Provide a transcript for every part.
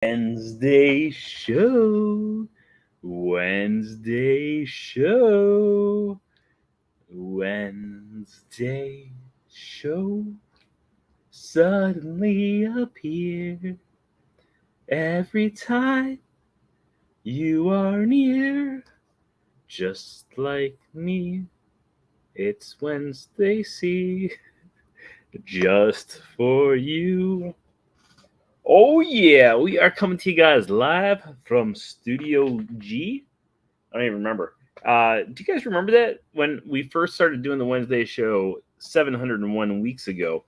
Wednesday show. Wednesday show. Wednesday show. Suddenly appear every time you are near. Just like me, it's Wednesday, see, just for you. Oh yeah, we are coming to you guys live from Studio G. I don't even remember. Do you guys remember that when we first started doing the Wednesday show 701 weeks ago?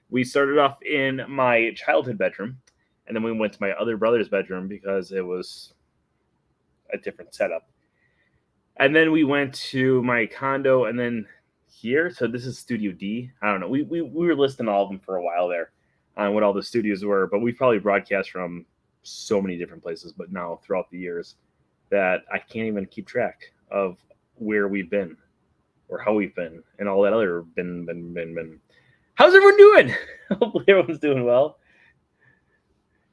We started off in my childhood bedroom, and then we went to my other brother's bedroom because it was a different setup. And then we went to my condo, and then here. So this is Studio D. I don't know. We were listing all of them for a while there on what all the studios were, but we've probably broadcast from so many different places, but now throughout the years that I can't even keep track of where we've been or how we've been and all that other been. How's everyone doing? Hopefully everyone's doing well.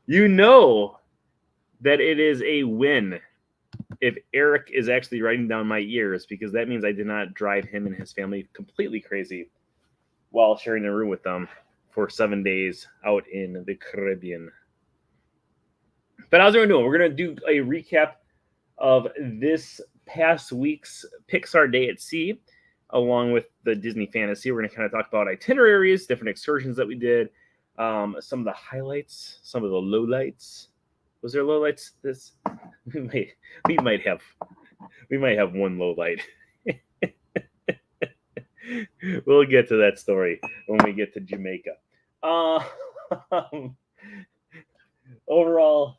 You know that it is a win if Eric is actually writing down my ears, because that means I did not drive him and his family completely crazy while sharing a room with them for 7 days out in the Caribbean. But how's everyone doing? We're going to do a recap of this past week's Pixar Day at Sea, along with the Disney Fantasy. We're going to kind of talk about itineraries, different excursions that we did, some of the highlights, some of the lowlights. Was there lowlights? This we might have one low light. We'll get to that story when we get to Jamaica. Overall,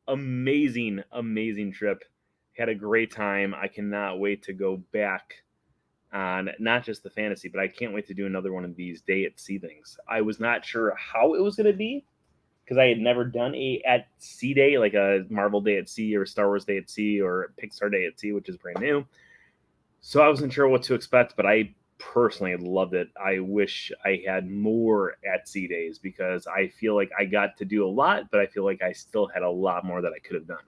amazing trip. Had a great time. I cannot wait to go back on not just the fantasy, but I can't wait to do another one of these day at sea things. I was not sure how it was going to be because I had never done a at sea day, like a Marvel Day at Sea or Star Wars Day at Sea or Pixar Day at Sea, which is brand new. So I wasn't sure what to expect, but I personally loved it. I wish I had more at sea days because I feel like I got to do a lot, but I feel like I still had a lot more that I could have done.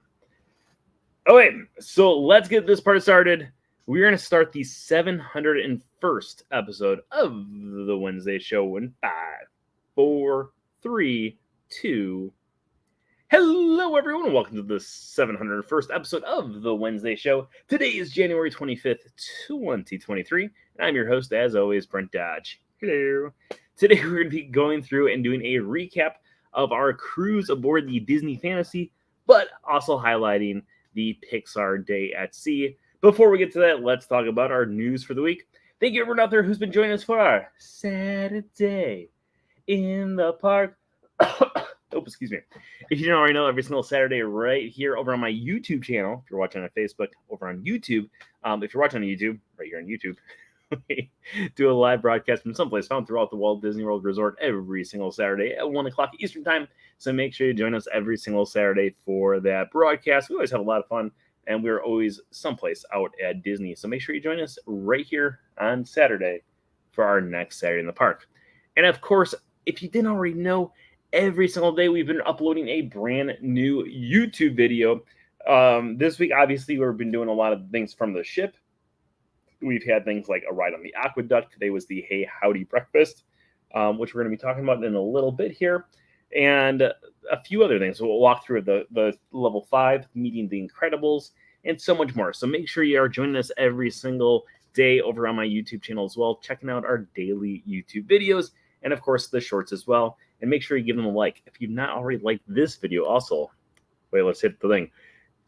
Okay, so let's get this part started. We're going to start the 701st episode of the Wednesday show in 5, 4, 3, 2. Hello, everyone, and welcome to the 701st episode of the Wednesday show. Today is January 25th, 2023, and I'm your host, as always, Brent Dodge. Hello. Today, we're going to be going through and doing a recap of our cruise aboard the Disney Fantasy, but also highlighting the Pixar Day at Sea. Before we get to that, let's talk about our news for the week. Thank you, everyone out there who's been joining us for our Saturday in the Park. Oh, excuse me. If you don't already know, every single Saturday right here over on my YouTube channel, if you're watching on Facebook, over on YouTube, if you're watching on YouTube, right here on YouTube, we do a live broadcast from someplace found throughout the Walt Disney World Resort every single Saturday at 1 o'clock Eastern Time. So make sure you join us every single Saturday for that broadcast. We always have a lot of fun, and we're always someplace out at Disney. So make sure you join us right here on Saturday for our next Saturday in the Park. And of course, if you didn't already know, every single day we've been uploading a brand new YouTube video. This week, obviously, we've been doing a lot of things from the ship. We've had things like a ride on the aqueduct. Today was the Hey Howdy Breakfast, which we're going to be talking about in a little bit here. And a few other things. So we'll walk through the level 5, meeting the Incredibles, and so much more. So make sure you are joining us every single day over on my YouTube channel as well, checking out our daily YouTube videos, and of course the shorts as well. And make sure you give them a like. If you've not already liked this video also, wait, let's hit the thing.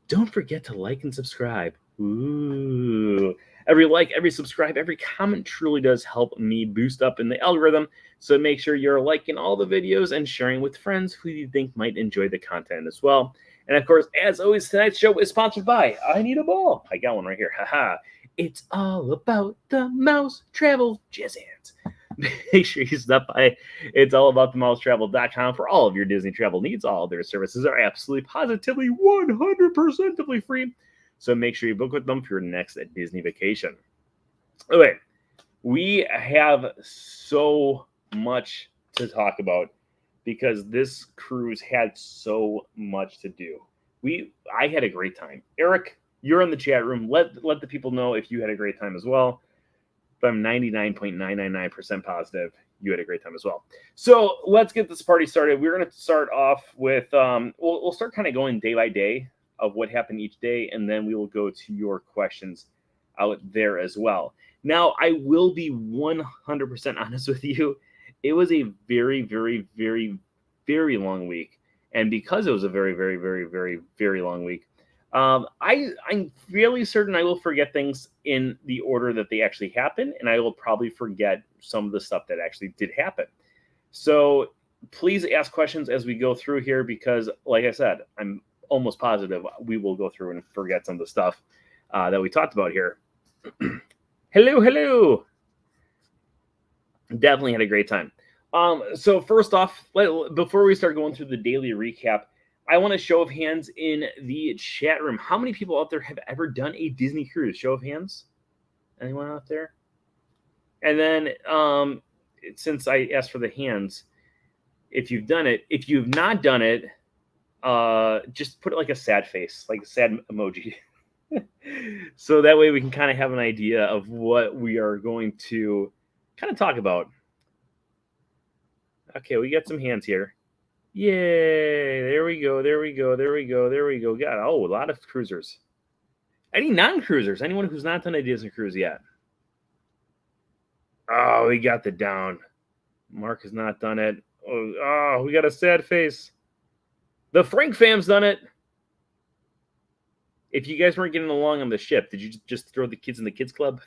Don't forget to like and subscribe. Ooh. Every like, every subscribe, every comment truly does help me boost up in the algorithm. So make sure you're liking all the videos and sharing with friends who you think might enjoy the content as well. And of course, as always, tonight's show is sponsored by I Need a Ball. I got one right here. Haha. It's all about the mouse travel jazz hands. Make sure you stop by. It's all about themousetravel.com for all of your Disney travel needs. All their services are absolutely positively 100% free. So make sure you book with them for your next Disney vacation. Okay, we have so much to talk about because this cruise had so much to do. I had a great time. Eric, you're in the chat room. Let the people know if you had a great time as well. But I'm 99.999% positive you had a great time as well. So let's get this party started. We're going to start off with we'll start kind of going day by day of what happened each day, and then we will go to your questions out there as well. Now, I will be 100% honest with you. It was a very, very, very, very long week. And because it was a very, very, very, very, very long week, I'm fairly certain I will forget things in the order that they actually happen, and I will probably forget some of the stuff that actually did happen. So please ask questions as we go through here because, like I said, I'm almost positive we will go through and forget some of the stuff that we talked about here. Hello, hello. Definitely had a great time. So first off, before we start going through the daily recap, I want a show of hands in the chat room. How many people out there have ever done a Disney cruise? Show of hands. Anyone out there? And then, since I asked for the hands, if you've done it, if you've not done it, just put it like a sad face, like a sad emoji. So that way we can kind of have an idea of what we are going to kind of talk about. Okay, we got some hands here. Yay! There we go. There we go. There we go. There we go. Got a lot of cruisers. Any non-cruisers? Anyone who's not done a Disney cruise yet? Oh, we got the down. Mark has not done it. Oh, we got a sad face. The Frank fam's done it. If you guys weren't getting along on the ship, did you just throw the kids in the kids club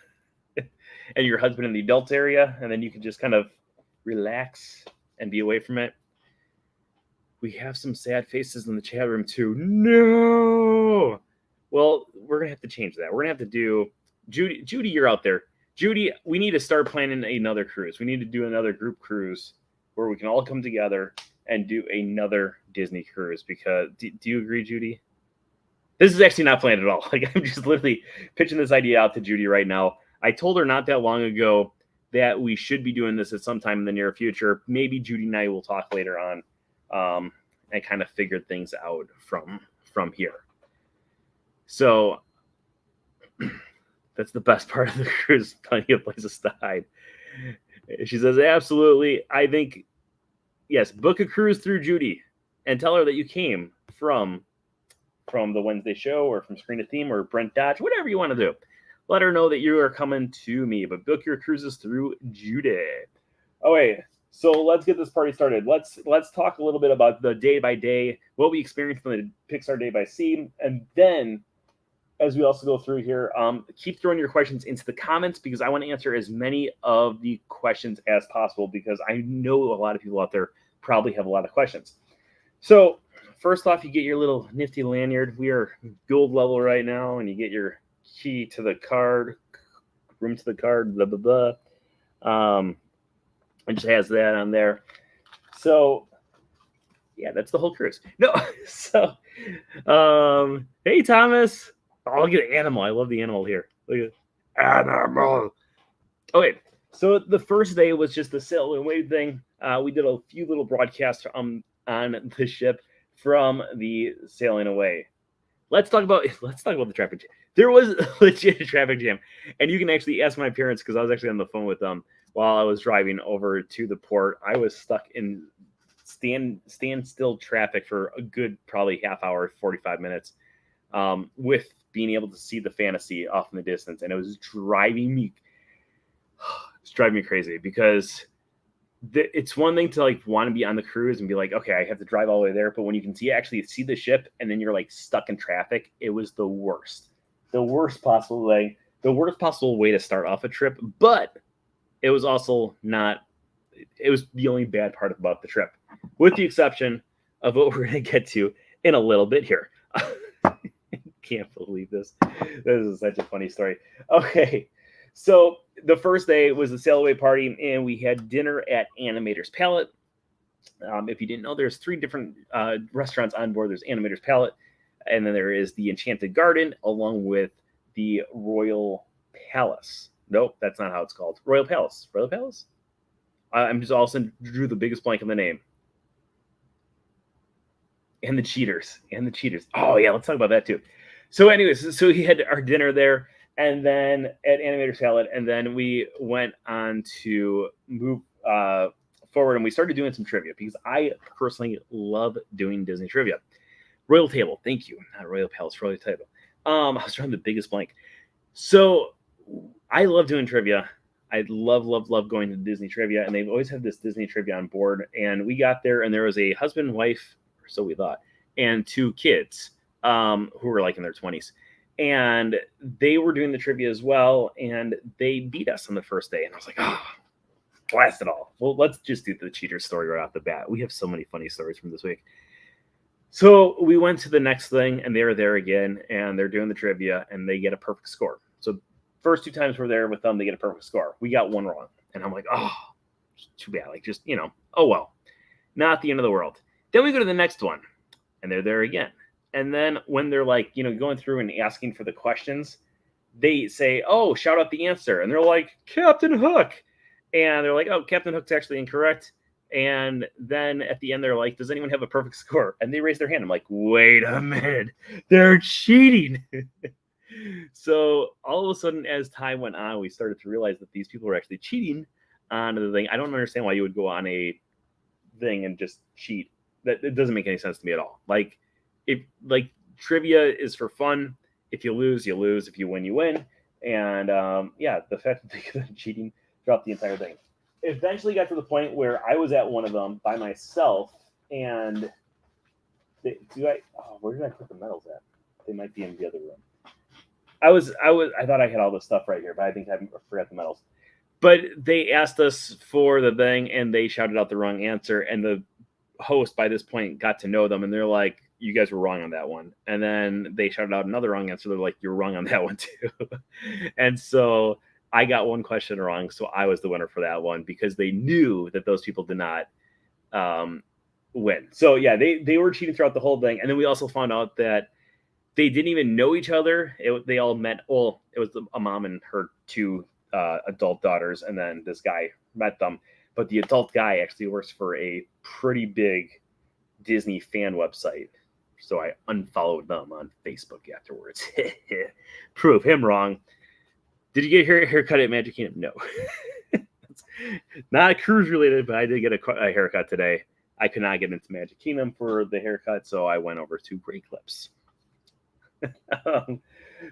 and your husband in the adults area, and then you could just kind of relax and be away from it? We have some sad faces in the chat room too. No. Well, we're gonna have to change that. We're gonna have to do Judy. Judy, you're out there. Judy, we need to start planning another cruise. We need to do another group cruise where we can all come together and do another Disney cruise. Because do you agree, Judy? This is actually not planned at all. Like I'm just literally pitching this idea out to Judy right now. I told her not that long ago that we should be doing this at some time in the near future. Maybe Judy and I will talk later on. And kind of figured things out from here. So that's the best part of the cruise. Plenty of places to hide. She says, absolutely. I think, yes, book a cruise through Judy and tell her that you came from the Wednesday show or from Screen to Theme or Brent Dodge, whatever you want to do. Let her know that you are coming to me, but book your cruises through Judy. Oh, wait. So let's get this party started. Let's talk a little bit about the day by day, what we experienced from the Pixar Day by Sea, and then as we also go through here, keep throwing your questions into the comments because I want to answer as many of the questions as possible because I know a lot of people out there probably have a lot of questions. So first off, you get your little nifty lanyard. We are gold level right now, and you get your key to the card, room to the card, blah blah blah. It just has that on there. So, yeah, that's the whole cruise. No, so, hey, Thomas. Oh, look at the animal. I love the animal here. Look at animal. Okay, so the first day was just the sail and wave thing. We did a few little broadcasts on the ship from the sailing away. Let's talk about the traffic jam. There was legit a traffic jam, and you can actually ask my parents because I was actually on the phone with them while I was driving over to the port. I was stuck in standstill traffic for a good probably half hour, 45 minutes, with being able to see the Fantasy off in the distance, and it was driving me crazy because it's one thing to like want to be on the cruise and be like, okay, I have to drive all the way there, but when you can actually see the ship and then you're like stuck in traffic, it was the worst possible way to start off a trip, but it was also it was the only bad part about the trip, with the exception of what we're going to get to in a little bit here. Can't believe this. This is such a funny story. Okay, so the first day was the sail away party, and we had dinner at Animator's Palette. If you didn't know, there's 3 different restaurants on board. There's Animator's Palette, and then there is the Enchanted Garden, along with the Royal Palace. Nope, that's not how it's called. Royal Palace. Royal Palace? I'm just all of a sudden drew the biggest blank on the name. and the cheaters. Oh yeah, let's talk about that too. So, anyways, so he had our dinner there, and then at Animator Salad, and then we went on to move forward, and we started doing some trivia because I personally love doing Disney trivia. Royal Table, thank you, not Royal Palace, Royal Table. I was drawing the biggest blank. So I love doing trivia. I love going to Disney trivia, and they've always had this Disney trivia on board. And we got there, and there was a husband and wife, or so we thought, and two kids who were like in their 20s. And they were doing the trivia as well, and they beat us on the first day. And I was like, oh, blast it all. Well, let's just do the cheater story right off the bat. We have so many funny stories from this week. So we went to the next thing, and they were there again, and they're doing the trivia, and they get a perfect score. So first two times we're there with them, they get a perfect score. We got one wrong, and I'm like, oh, too bad. Like, just, oh well, not the end of the world. Then we go to the next one, and they're there again. And then when they're like, going through and asking for the questions, they say, oh, shout out the answer. And they're like, Captain Hook. And they're like, oh, Captain Hook's actually incorrect. And then at the end, they're like, does anyone have a perfect score? And they raise their hand. I'm like, wait a minute. They're cheating. So all of a sudden, as time went on, we started to realize that these people were actually cheating on the thing. I don't understand why you would go on a thing and just cheat. That it doesn't make any sense to me at all. Like, trivia is for fun. If you lose, you lose. If you win, you win. And the fact that they could have cheating dropped the entire thing. Eventually got to the point where I was at one of them by myself, and where did I put the medals at? They might be in the other room. I thought I had all this stuff right here, but I think I forgot the medals. But they asked us for the thing, and they shouted out the wrong answer, and the host by this point got to know them, and they're like, you guys were wrong on that one. And then they shouted out another wrong answer. They're like, you're wrong on that one too. And so I got one question wrong, so I was the winner for that one because they knew that those people did not win. So yeah, they were cheating throughout the whole thing. And then we also found out that they didn't even know each other. They all met. Well, it was a mom and her two adult daughters, and then this guy met them. But the adult guy actually works for a pretty big Disney fan website. So I unfollowed them on Facebook afterwards. Prove him wrong. Did you get your haircut at Magic Kingdom? No. Not cruise related, but I did get a haircut today. I could not get into Magic Kingdom for the haircut, so I went over to Great Clips.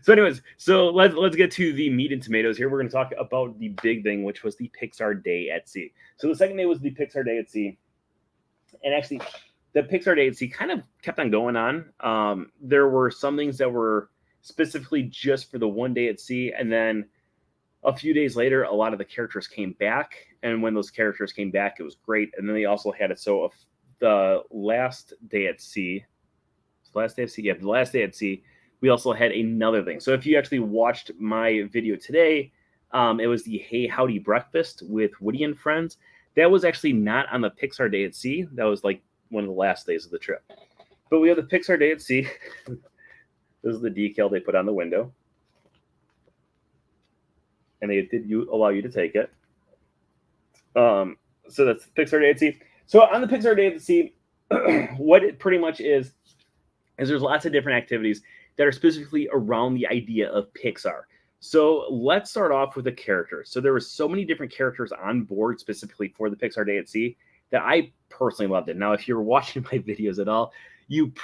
So anyways, let's get to the meat and tomatoes here. We're going to talk about the big thing, which was the Pixar Day at Sea. So the second day was the Pixar Day at Sea. And actually, the Pixar Day at Sea kind of kept on going on. There were some things that were specifically just for the one day at sea, and then a few days later, a lot of the characters came back. And when those characters came back, it was great. And then they also had it so the last day at sea, the last day at sea, we also had another thing. So if you actually watched my video today, it was the Hey Howdy Breakfast with Woody and Friends. That was actually not on the Pixar Day at Sea. That was like one of the last days of the trip. But we have the Pixar Day at Sea. This is the decal they put on the window. And they did allow you to take it. So that's the Pixar Day at Sea. So on the Pixar Day at Sea, what it pretty much is there's lots of different activities that are specifically around the idea of Pixar. So let's start off with the characters. So there were so many different characters on board specifically for the Pixar Day at Sea that I personally loved it. Now, if you're watching my videos at all,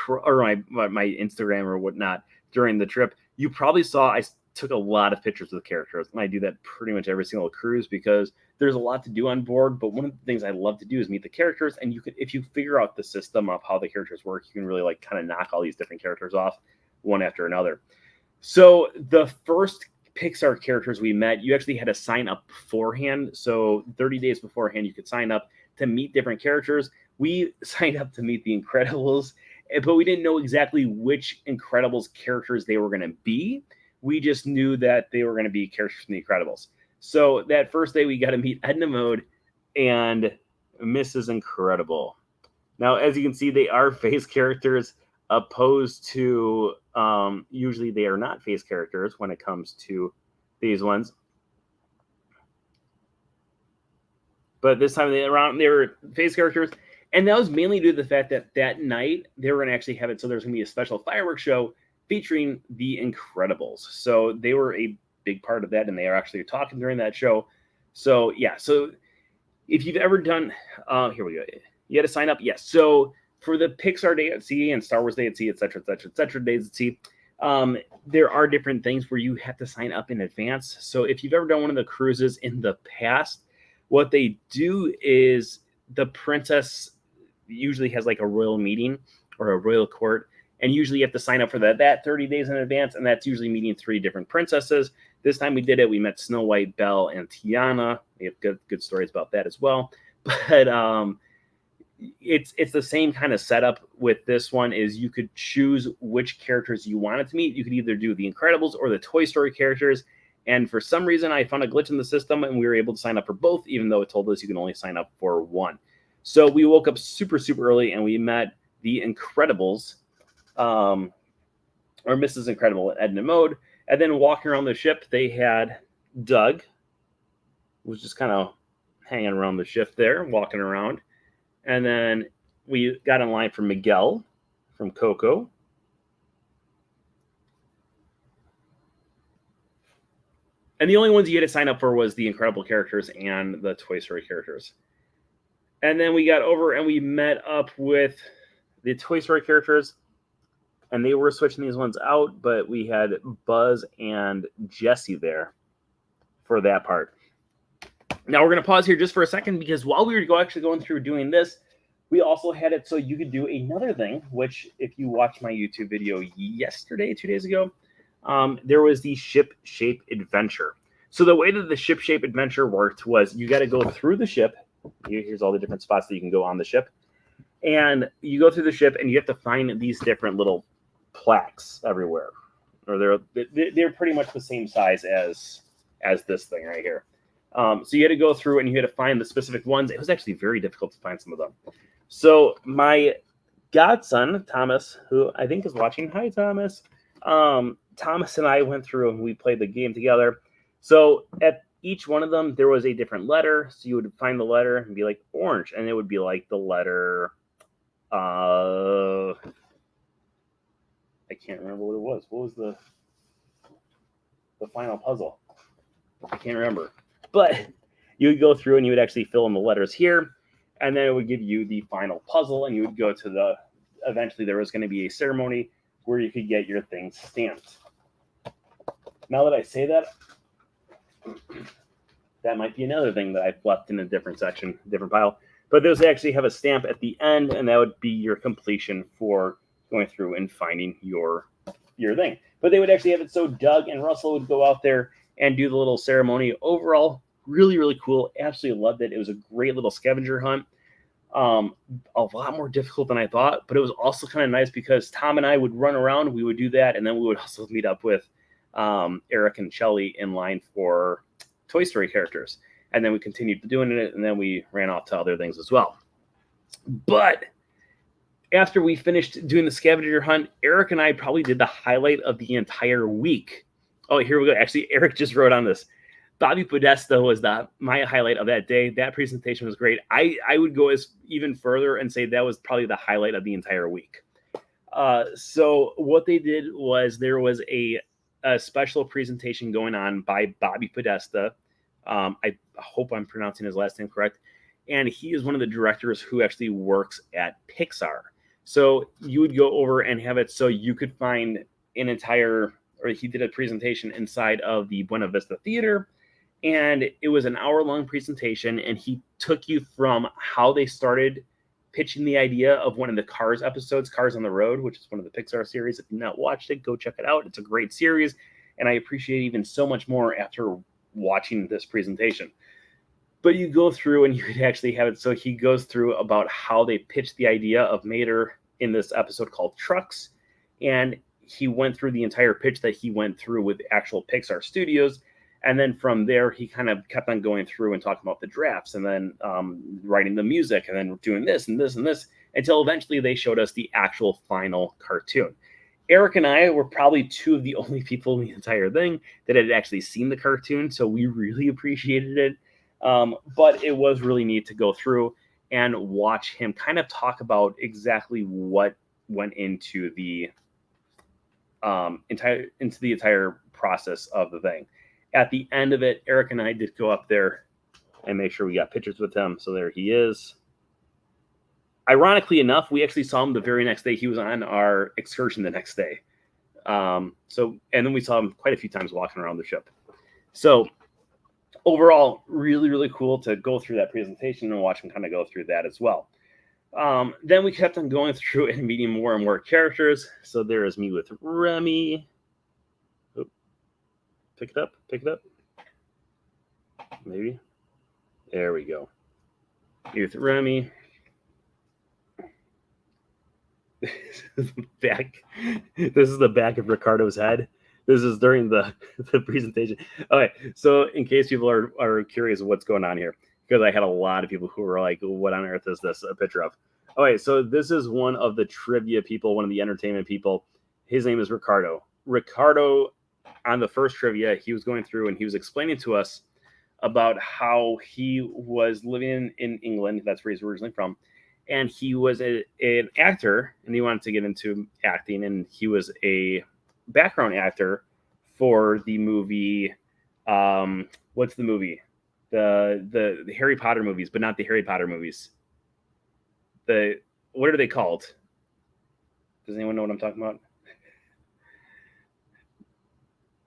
or my Instagram or whatnot during the trip, you probably saw I took a lot of pictures of the characters, and I do that pretty much every single cruise because there's a lot to do on board. But one of the things I love to do is meet the characters, and if you figure out the system of how the characters work, you can really like kind of knock all these different characters off one after another. So the first Pixar characters we met, you actually had to sign up beforehand. So 30 days beforehand, you could sign up to meet different characters. We signed up to meet the Incredibles, but we didn't know exactly which Incredibles characters they were going to be. We just knew that they were going to be characters from the Incredibles. So that first day, we got to meet Edna Mode and Mrs. Incredible. Now, as you can see, they are face characters opposed to usually they are not face characters when it comes to these ones. But this time they were face characters. And that was mainly due to the fact that that night they were going to actually have it. So there's going to be a special fireworks show featuring the Incredibles. So they were a big part of that, and they are actually talking during that show. So yeah, so if you've ever done, here we go. You had to sign up. Yes. So for the Pixar Day at Sea and Star Wars Day at Sea, et cetera, et cetera, et cetera, days at sea, there are different things where you have to sign up in advance. So if you've ever done one of the cruises in the past, what they do is the princess usually has like a royal meeting or a royal court, and usually you have to sign up for that 30 days in advance, and that's usually meeting 3 different princesses. This time we did it. We met Snow White, Belle, and Tiana. We have good stories about that as well. But it's the same kind of setup with this one. Is you could choose which characters you wanted to meet. You could either do the Incredibles or the Toy Story characters. And for some reason, I found a glitch in the system, and we were able to sign up for both, even though it told us you can only sign up for one. So we woke up super, super early, and we met the Incredibles, or Mrs. Incredible, Edna Mode. And then walking around the ship, they had Doug, who was just kind of hanging around the ship there, walking around. And then we got in line for Miguel from Coco. And the only ones you had to sign up for was the Incredible characters and the Toy Story characters. And then we got over and we met up with the Toy Story characters, and they were switching these ones out, but we had Buzz and Jessie there for that part. Now we're going to pause here just for a second, because while we were actually going through doing this, we also had it so you could do another thing, which if you watched my YouTube video yesterday, 2 days ago, there was the Ship Shape Adventure. So the way that the Ship Shape Adventure worked was you got to go through the ship. Here's all the different spots that you can go on the ship. And you go through the ship, and you have to find these different little plaques everywhere. Or they're pretty much the same size as this thing right here. So you had to go through, and you had to find the specific ones. It was actually very difficult to find some of them. So my godson, Thomas, who I think is watching, hi, Thomas. Thomas and I went through and we played the game together. So at each one of them, there was a different letter. So you would find the letter and be like orange, and it would be like the letter. I can't remember what it was. What was the final puzzle? I can't remember. But you would go through and you would actually fill in the letters here, and then it would give you the final puzzle, and you would go to eventually there was going to be a ceremony where you could get your things stamped. Now that I say that, that might be another thing that I've left in a different section, different pile. But those actually have a stamp at the end, and that would be your completion for going through and finding your thing. But they would actually have it so Doug and Russell would go out there and do the little ceremony. Overall, really, really cool. Absolutely loved it. It was a great little scavenger hunt. A lot more difficult than I thought, but it was also kind of nice because Tom and I would run around. We would do that, and then we would also meet up with Eric and Shelly in line for Toy Story characters. And then we continued doing it, and then we ran off to other things as well. But after we finished doing the scavenger hunt, Eric and I probably did the highlight of the entire week. Oh, here we go. Actually, Eric just wrote on this. Bobby Podesta was my highlight of that day. That presentation was great. I would go even further and say that was probably the highlight of the entire week. So what they did was there was a special presentation going on by Bobby Podesta. I hope I'm pronouncing his last name correct. And he is one of the directors who actually works at Pixar. So you would go over and have it so you could find he did a presentation inside of the Buena Vista Theater. And it was an hour-long presentation, and he took you from how they started pitching the idea of one of the Cars episodes, Cars on the Road, which is one of the Pixar series. If you've not watched it, go check it out. It's a great series, and I appreciate it even so much more after watching this presentation. But you go through, and you could actually have it so he goes through about how they pitched the idea of Mater in this episode called Trucks, and he went through the entire pitch that he went through with actual Pixar Studios. And then from there, he kind of kept on going through and talking about the drafts, and then writing the music, and then doing this and this and this, until eventually they showed us the actual final cartoon. Eric and I were probably two of the only people in the entire thing that had actually seen the cartoon, so we really appreciated it. But it was really neat to go through. and watch him kind of talk about exactly what went into the entire process of the thing. At the end of it, Eric and I did go up there and make sure we got pictures with him. So there he is. Ironically enough, we actually saw him the very next day. He was on our excursion the next day. And then we saw him quite a few times walking around the ship. So overall, really, really cool to go through that presentation and watch him kind of go through that as well. Then we kept on going through and meeting more and more characters. So there is me with Remy. Oop. Pick it up. Maybe. There we go. Me with Remy. This is the back of Ricardo's head. This is during the presentation. Okay, so in case people are curious of what's going on here, because I had a lot of people who were like, what on earth is this a picture of? Okay, so this is one of the trivia people, one of the entertainment people. His name is Ricardo. Ricardo, on the first trivia, he was going through and he was explaining to us about how he was living in England. That's where he's originally from. And he was an actor, and he wanted to get into acting, and he was a background actor for the movie. What's the movie? The Harry Potter movies, but not the Harry Potter movies. What are they called? Does anyone know what I'm talking about?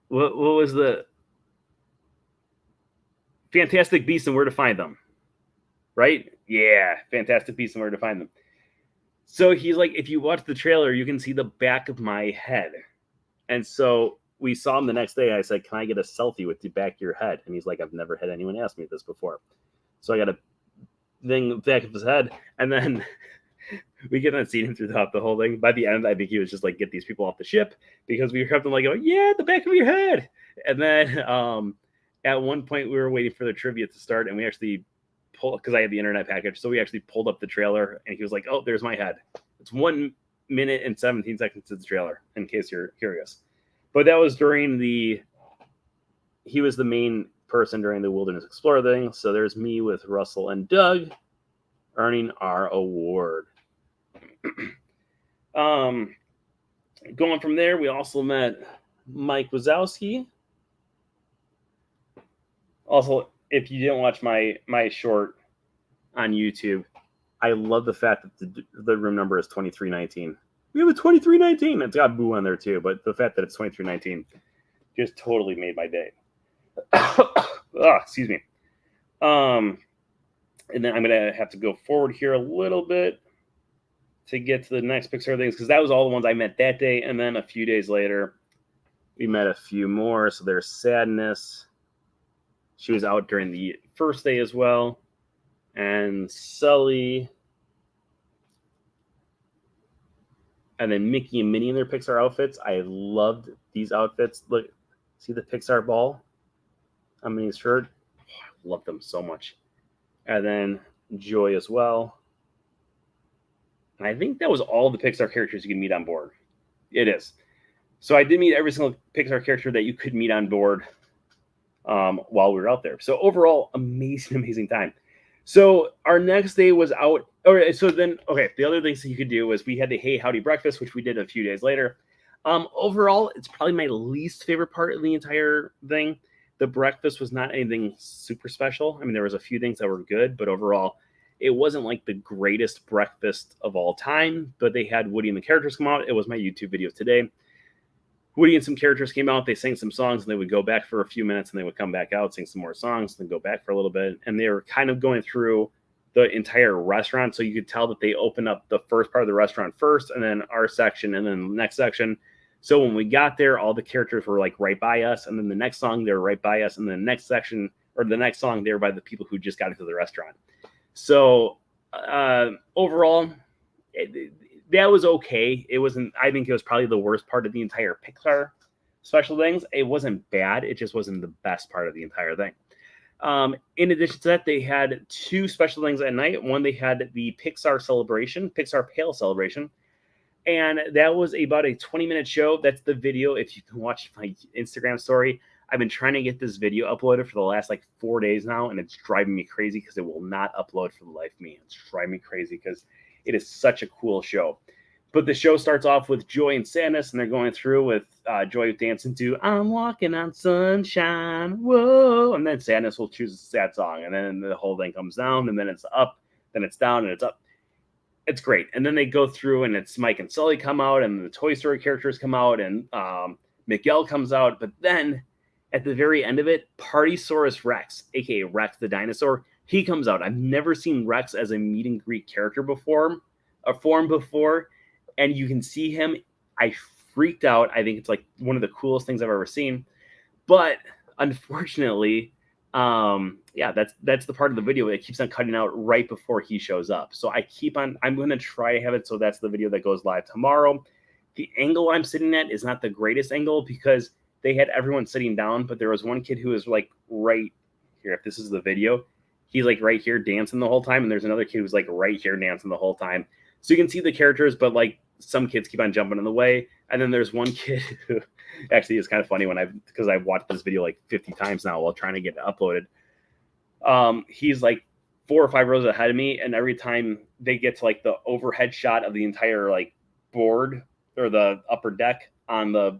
What was the Fantastic Beasts and Where to Find Them? Right? Yeah, Fantastic Beasts and Where to Find Them. So he's like, if you watch the trailer, you can see the back of my head. And so we saw him the next day. I said, can I get a selfie with the back of your head? And he's like, I've never had anyone ask me this before. So I got a thing back of his head. And then we get on seeing him throughout the whole thing. By the end, I think he was just like, get these people off the ship, because we kept them like, yeah, the back of your head. And then at one point we were waiting for the trivia to start, and we actually because I had the internet package, so we actually pulled up the trailer, and he was like, oh, there's my head. It's 1 minute and 17 seconds to the trailer, in case you're curious. But that was during he was the main person during the Wilderness Explorer thing. So there's me with Russell and Doug earning our award. Going from there, we also met Mike Wazowski. Also, if you didn't watch my short on YouTube, I love the fact that the room number is 2319. We have a 2319. It's got Boo on there too, but the fact that it's 2319 just totally made my day. Excuse me. And then I'm gonna have to go forward here a little bit to get to the next Pixar things, because that was all the ones I met that day, and then a few days later, we met a few more. So there's Sadness. She was out during the first day as well. And Sully. And then Mickey and Minnie in their Pixar outfits. I loved these outfits. Look, see the Pixar ball on Minnie's shirt? I love them so much. And then Joy as well. And I think that was all the Pixar characters you can meet on board. It is. So I did meet every single Pixar character that you could meet on board while we were out there. So overall, amazing time. So our next day was out. All right, so then, the other things that you could do was we had the Hey Howdy breakfast, which we did a few days later. Overall, it's probably my least favorite part of the entire thing. The breakfast was not anything super special. I mean, there was a few things that were good, but overall, it wasn't like the greatest breakfast of all time. But they had Woody and the characters come out. It was my YouTube video today. Woody and some characters came out, they sang some songs, and they would go back for a few minutes, and they would come back out, sing some more songs, then go back for a little bit. And they were kind of going through the entire restaurant, so you could tell that they opened up the first part of the restaurant first, and then our section, and then the next section. So when we got there, all the characters were like right by us, and then the next song, they were right by us, and then the next section, or the next song, they were by the people who just got into the restaurant. So overall, that was okay. It wasn't, I think it was probably the worst part of the entire Pixar special things. It wasn't bad. It just wasn't the best part of the entire thing. In addition to that, they had two special things at night. One, they had the Pixar Celebration, Pixar Pale Celebration. And that was about a 20-minute show. That's the video. If you can watch my Instagram story, I've been trying to get this video uploaded for the last like 4 days now, and it's driving me crazy because it will not upload for the life of me. It's driving me crazy because it is such a cool show. But the show starts off with Joy and Sadness, and they're going through with Joy dancing to "I'm Walking on Sunshine," whoa, and then Sadness will choose a sad song, and then the whole thing comes down, and then it's up, then it's down, and it's up. It's great. And then they go through, and it's Mike and Sully come out, and the Toy Story characters come out, and Miguel comes out. But then at the very end of it, Partysaurus Rex, aka Rex the dinosaur, he comes out. I've never seen Rex as a meet and greet character before, and you can see him. I freaked out. I think it's like one of the coolest things I've ever seen. But unfortunately, that's the part of the video that keeps on cutting out right before he shows up. So I'm going to try to have it so that's the video that goes live tomorrow. The angle I'm sitting at is not the greatest angle because they had everyone sitting down, but there was one kid who was like right here. If this is the video, he's like right here dancing the whole time. And there's another kid who's like right here dancing the whole time. So you can see the characters, but like some kids keep on jumping in the way. And then there's one kid who actually is kind of funny because I've watched this video like 50 times now while trying to get it uploaded. He's like 4 or 5 rows ahead of me. And every time they get to like the overhead shot of the entire like board or the upper deck on the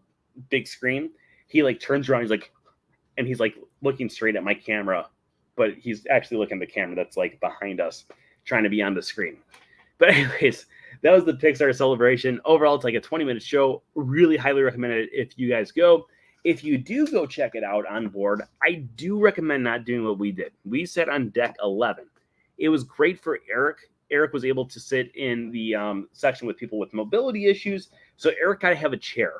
big screen, he like turns around. He's like looking straight at my camera, but he's actually looking at the camera that's like behind us trying to be on the screen. But anyways, that was the Pixar Celebration. Overall, it's like a 20-minute show. Really highly recommend it if you guys go. If you do go check it out on board, I do recommend not doing what we did. We sat on deck 11. It was great for Eric. Eric was able to sit in the section with people with mobility issues. So Eric got to have a chair.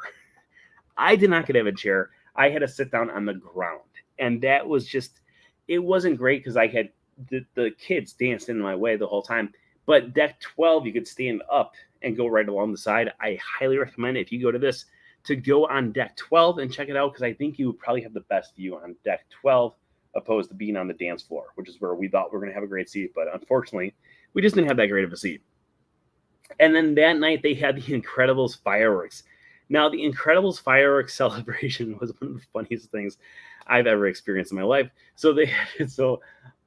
I did not get to have a chair. I had to sit down on the ground. And that was just, it wasn't great because I had the kids danced in my way the whole time. But deck 12, you could stand up and go right along the side. I highly recommend if you go to this to go on deck 12 and check it out because I think you would probably have the best view on deck 12 opposed to being on the dance floor, which is where we thought we were going to have a great seat. But unfortunately, we just didn't have that great of a seat. And then that night, they had the Incredibles fireworks. Now, the Incredibles fireworks celebration was one of the funniest things I've ever experienced in my life. So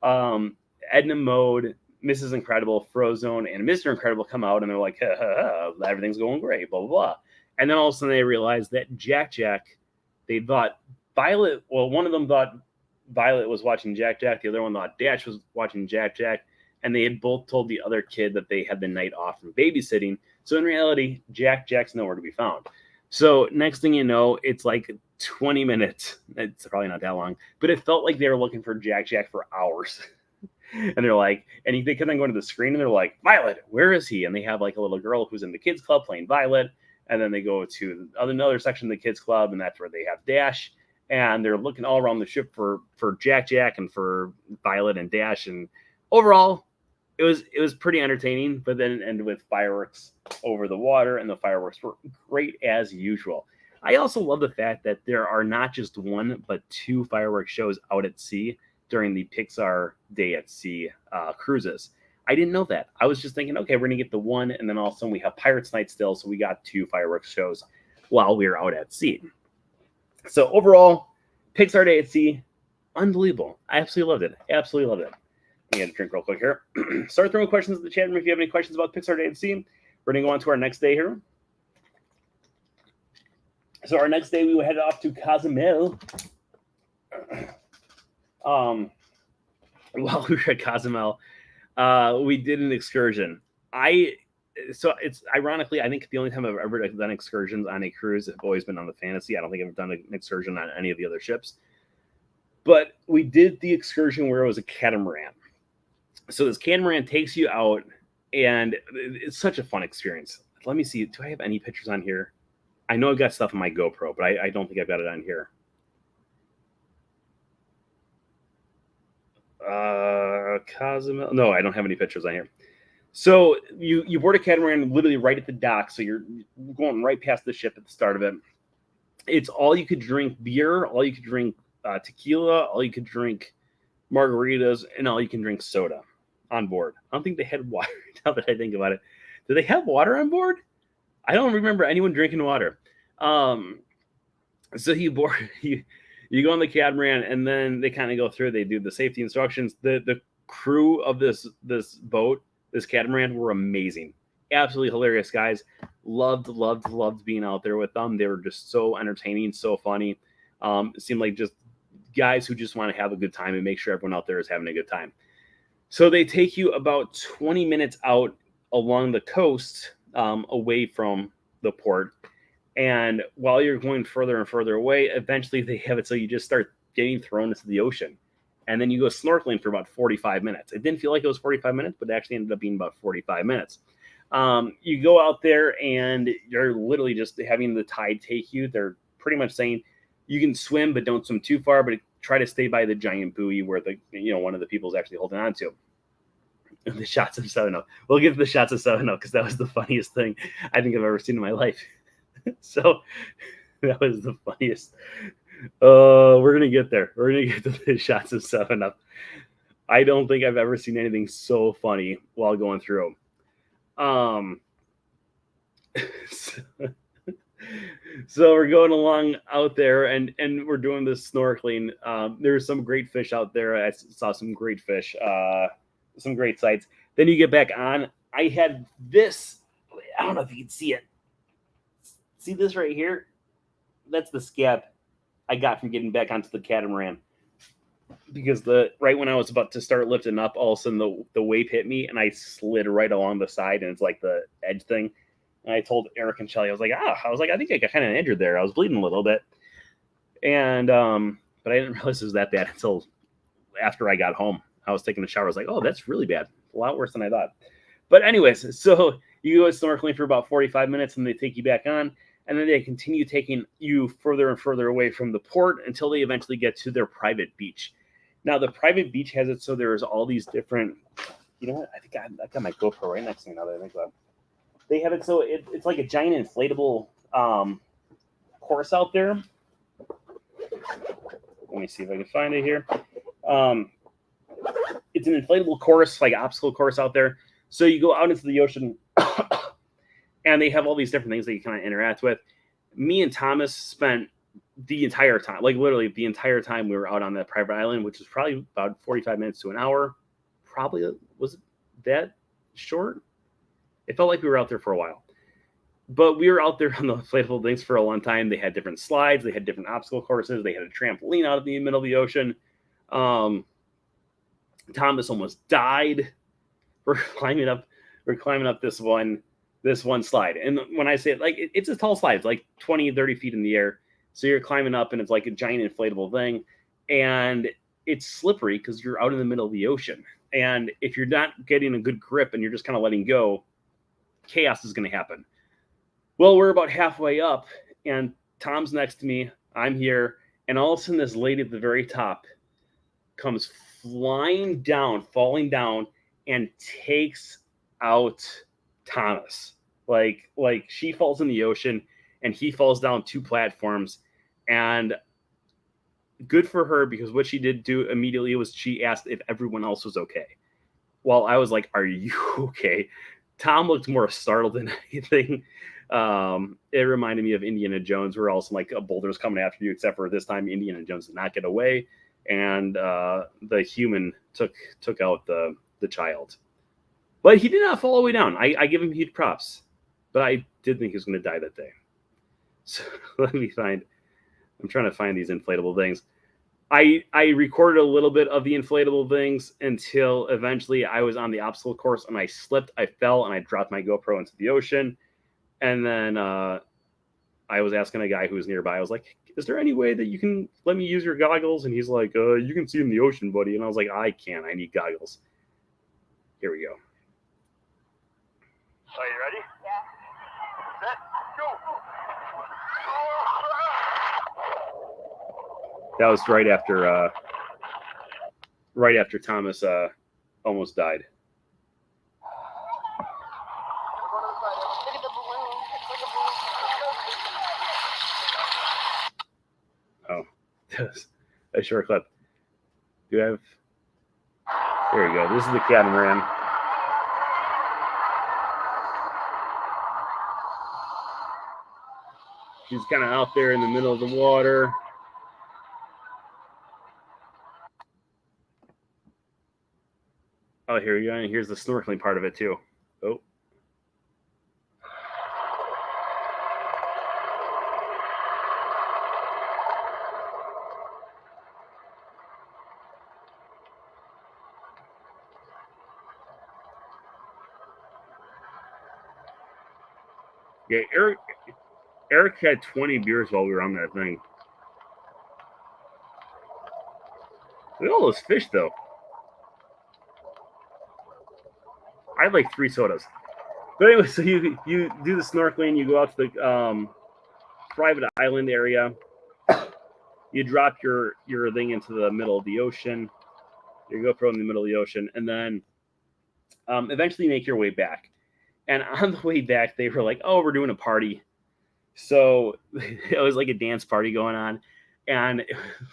Edna Mode, Mrs. Incredible, Frozone, and Mr. Incredible come out, and they're like, ha, ha, ha, everything's going great, blah, blah, blah. And then all of a sudden they realized that Jack, they thought Violet, well, one of them thought Violet was watching Jack, the other one thought Dash was watching Jack, and they had both told the other kid that they had the night off from babysitting. So in reality, Jack's nowhere to be found. So next thing you know, it's like 20 minutes. It's probably not that long, but it felt like they were looking for Jack for hours. And they're like, and they kept on going to the screen and they're like, Violet, where is he? And they have like a little girl who's in the kids club playing Violet. And then they go to another section of the kids club, and that's where they have Dash. And they're looking all around the ship for Jack and for Violet and Dash. And overall, it was pretty entertaining, but then it ended with fireworks over the water, and the fireworks were great as usual. I also love the fact that there are not just one, but 2 fireworks shows out at sea during the Pixar Day at Sea cruises. I didn't know that. I was just thinking, okay, we're going to get the one, and then all of a sudden we have Pirates Night still, so we got 2 fireworks shows while we were out at sea. So overall, Pixar Day at Sea, unbelievable. I absolutely loved it. Absolutely loved it. I'm going to drink real quick here. Start throwing questions in the chat room if you have any questions about Pixar Day at Sea. We're going to go on to our next day here. So our next day, we headed off to Cozumel. While we were at Cozumel, we did an excursion. So it's ironically, I think the only time I've ever done excursions on a cruise have always been on the Fantasy. I don't think I've done an excursion on any of the other ships. But we did the excursion where it was a catamaran. So this catamaran takes you out, and it's such a fun experience. Let me see. Do I have any pictures on here? I know I've got stuff on my GoPro, but I don't think I've got it on here. Cozumel. No, I don't have any pictures on here. So you board a catamaran literally right at the dock. So you're going right past the ship at the start of it. It's all you could drink beer, all you could drink tequila, all you could drink margaritas, and all you can drink soda on board. I don't think they had water now that I think about it. Do they have water on board? I don't remember anyone drinking water. So you You go on the catamaran, and then they kind of go through. They do the safety instructions. The crew of this boat, this catamaran, were amazing, absolutely hilarious guys. Loved being out there with them. They were just so entertaining, so funny. It seemed like just guys who just want to have a good time and make sure everyone out there is having a good time. So they take you about 20 minutes out along the coast, away from the port. And while you're going further and further away, eventually they have it so you just start getting thrown into the ocean. And then you go snorkeling for about 45 minutes. It didn't feel like it was 45 minutes, but it actually ended up being about 45 minutes. You go out there and you're literally just having the tide take you. They're pretty much saying you can swim, but don't swim too far, but try to stay by the giant buoy where one of the people is actually holding on to. The shots of 7-Up. We'll give the shots of 7-Up because that was the funniest thing I think I've ever seen in my life. So that was the funniest. We're gonna get there. We're gonna get to the shots of 7-Up. I don't think I've ever seen anything so funny while going through. So, so we're going along out there, and we're doing this snorkeling. There's some great fish out there. I saw some great fish, some great sights. Then you get back on. I had this. I don't know if you can see it. See this right here? That's the scab I got from getting back onto the catamaran. Because right when I was about to start lifting up, all of a sudden the wave hit me and I slid right along the side, and it's like the edge thing. And I told Eric and Shelly, I was like, I think I got kind of injured there. I was bleeding a little bit. And but I didn't realize it was that bad until after I got home. I was taking a shower. I was like, oh, that's really bad. A lot worse than I thought. But anyways, so you go snorkeling for about 45 minutes and they take you back on. And then they continue taking you further and further away from the port until they eventually get to their private beach. Now, the private beach has it so there's all these different, you know what? I think I got my GoPro right next to me now that I think about it. They have it so it's like a giant inflatable course out there. Let me see if I can find it here. It's an inflatable course, like obstacle course out there. So you go out into the ocean, and they have all these different things that you kind of interact with. Me and Thomas spent the entire time, like literally the entire time we were out on that private island, which was probably about 45 minutes to an hour. Probably was it that short? It felt like we were out there for a while. But we were out there on the inflatable things for a long time. They had different slides. They had different obstacle courses. They had a trampoline out in the middle of the ocean. Thomas almost died. We're climbing up this one slide. And when I say it, like, it's a tall slide. It's like 20, 30 feet in the air. So you're climbing up, and it's like a giant inflatable thing. And it's slippery because you're out in the middle of the ocean. And if you're not getting a good grip and you're just kind of letting go, chaos is going to happen. Well, we're about halfway up, and Tom's next to me. I'm here. And all of a sudden, this lady at the very top comes falling down, and takes out Thomas. Like she falls in the ocean, and he falls down 2 platforms. And good for her, because what she did do immediately was she asked if everyone else was okay. Well, I was like, are you okay? Tom looked more startled than anything. It reminded me of Indiana Jones, where also like a boulder's coming after you, except for this time Indiana Jones did not get away, and the human took out the child. But he did not fall all the way down. I give him huge props. But I did think he was going to die that day. So I'm trying to find these inflatable things. I recorded a little bit of the inflatable things until eventually I was on the obstacle course, and I slipped, I fell, and I dropped my GoPro into the ocean. And then I was asking a guy who was nearby, I was like, is there any way that you can let me use your goggles? And he's like, you can see in the ocean, buddy. And I was like, I can't. I need goggles. Here we go. Are you ready? Yeah. Set, go. That was right after Thomas almost died. Look at the balloon. It's like a balloon. Oh, that was a short clip. There we go. This is the catamaran. She's kind of out there in the middle of the water. Oh, here we go. And here's the snorkeling part of it too. Oh. Yeah, Eric had 20 beers while we were on that thing. Look at all those fish, though. I had like 3 sodas. But anyway, so you do the snorkeling, you go out to the private island area, you drop your thing into the middle of the ocean, your GoPro in the middle of the ocean, and then eventually make your way back. And on the way back, they were like, "Oh, we're doing a party." So it was like a dance party going on. And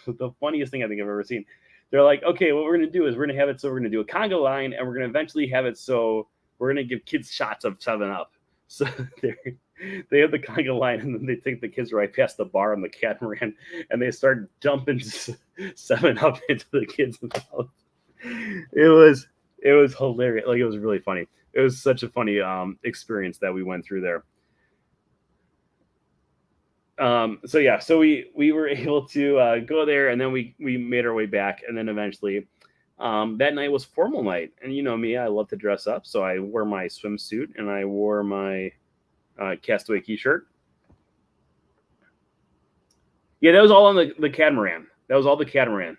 the funniest thing I think I've ever seen, they're like, "Okay, what we're going to do is we're going to have it so we're going to do a conga line, and we're going to eventually have it so we're going to give kids shots of 7-Up." So they have the conga line, and then they take the kids right past the bar on the catamaran, and they start dumping 7-Up into the kids' mouth. It was hilarious. Like, it was really funny. It was such a funny experience that we went through there. So yeah, so we were able to go there, and then we made our way back, and then eventually that night was formal night. And you know me, I love to dress up, so I wore my swimsuit and I wore my Castaway Key shirt. Yeah, that was all on the catamaran. That was all the catamaran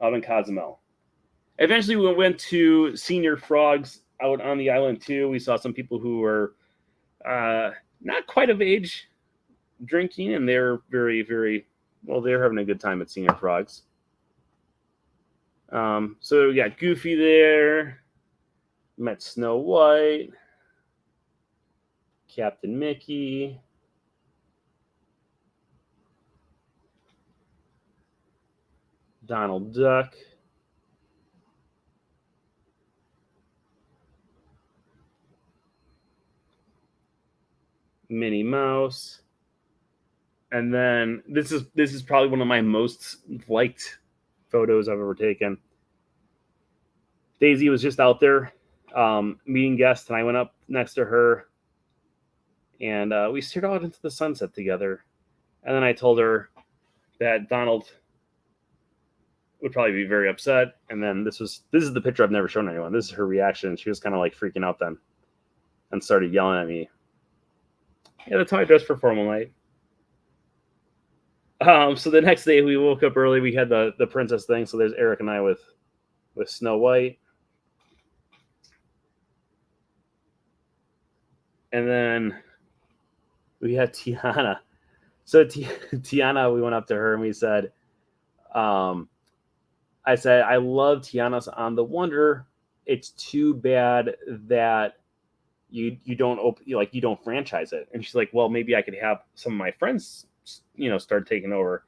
out in Cozumel. Eventually, we went to Senior Frogs out on the island too. We saw some people who were not quite of age drinking, and they're very, very well. They're having a good time at Senior Frogs. So we got Goofy there. Met Snow White, Captain Mickey, Donald Duck. Minnie Mouse. And then this is probably one of my most liked photos I've ever taken. Daisy was just out there meeting guests, and I went up next to her, and we stared out into the sunset together. And then I told her that Donald would probably be very upset. And then this is the picture I've never shown anyone. This is her reaction. She was kind of like freaking out then, and started yelling at me. Yeah, that's how I dressed for formal night. So the next day we woke up early. We had the princess thing. So there's Eric and I with Snow White. And then we had Tiana. So Tiana, we went up to her and we said, I said, "I love Tiana's on the Wonder. It's too bad that you don't franchise it." And she's like, "Well, maybe I could have some of my friends, start taking over."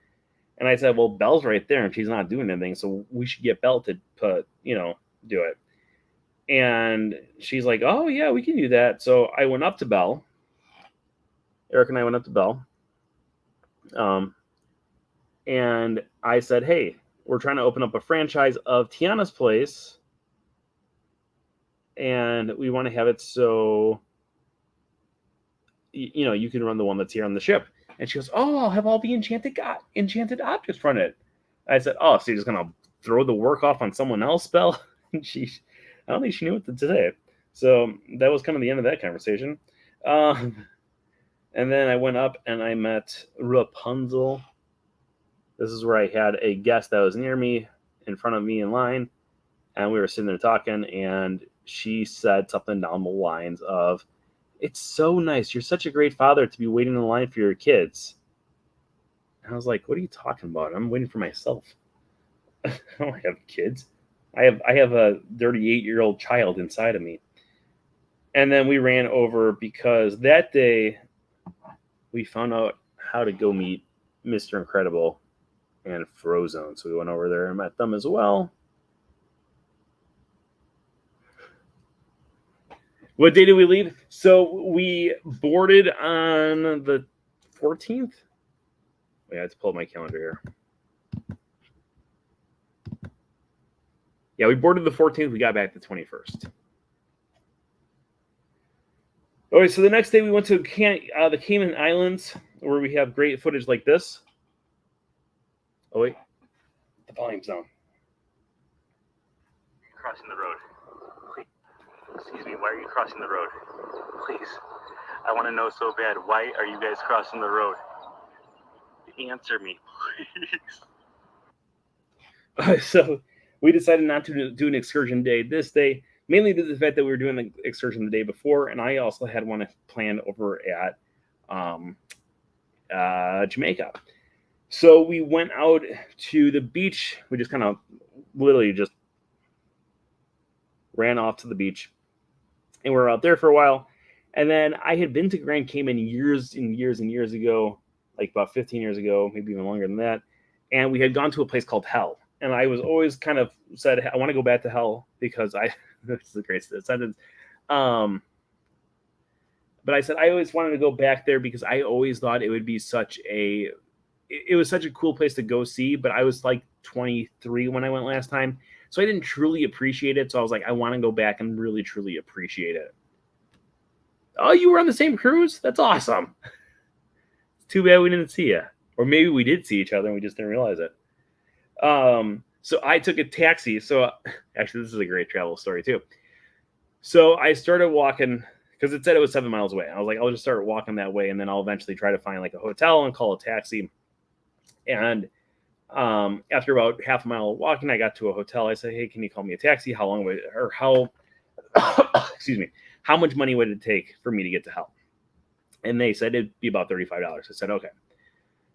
And I said, "Well, Belle's right there, and she's not doing anything, so we should get Belle to do it." And she's like, "Oh yeah, we can do that." So I went up to Belle. Eric and I went up to Belle, and I said, "Hey, we're trying to open up a franchise of Tiana's Place, and we want to have it so you can run the one that's here on the ship." And she goes, "Oh, I'll have all the enchanted objects from it." I said, "Oh, so you're just gonna throw the work off on someone else, Belle?" And I don't think she knew what to say. So that was kind of the end of that conversation. And then I went up and I met Rapunzel. This is where I had a guest that was near me, in front of me in line, and we were sitting there talking, and she said something down the lines of, "It's so nice. You're such a great father to be waiting in line for your kids." And I was like, "What are you talking about? I'm waiting for myself. I don't have kids. I have a 38-year-old child inside of me." And then we ran over because that day we found out how to go meet Mr. Incredible and Frozone. So we went over there and met them as well. What day did we leave? So we boarded on the 14th. Wait, I have to pull up my calendar here. Yeah, we boarded the 14th. We got back the 21st. All right, so the next day we went to the Cayman Islands, where we have great footage like this. Oh wait, the volume's down. Crossing the road. Excuse me, why are you crossing the road? Please. I want to know so bad. Why are you guys crossing the road? Answer me, please. So we decided not to do an excursion day this day, mainly due to the fact that we were doing the excursion the day before, and I also had one planned over at Jamaica. So we went out to the beach. We just kind of literally just ran off to the beach, and we were out there for a while. And then I had been to Grand Cayman years and years and years ago, like about 15 years ago, maybe even longer than that. And we had gone to a place called Hell. And I was always kind of said, I want to go back to Hell because this is a great sentence. But I said, I always wanted to go back there because I always thought it would be it was such a cool place to go see. But I was like 23 when I went last time. So I didn't truly appreciate it. So I was like, I want to go back and really, truly appreciate it. Oh, you were on the same cruise? That's awesome. It's too bad we didn't see you. Or maybe we did see each other and we just didn't realize it. So I took a taxi. So actually, this is a great travel story too. So I started walking because it said it was 7 miles away. I was like, I'll just start walking that way, and then I'll eventually try to find like a hotel and call a taxi. And after about half a mile of walking, I got to a hotel. I said, hey, can you call me a taxi? How long would it, or how, excuse me, how much money would it take for me to get to Hell? And they said it'd be about $35. I said, okay.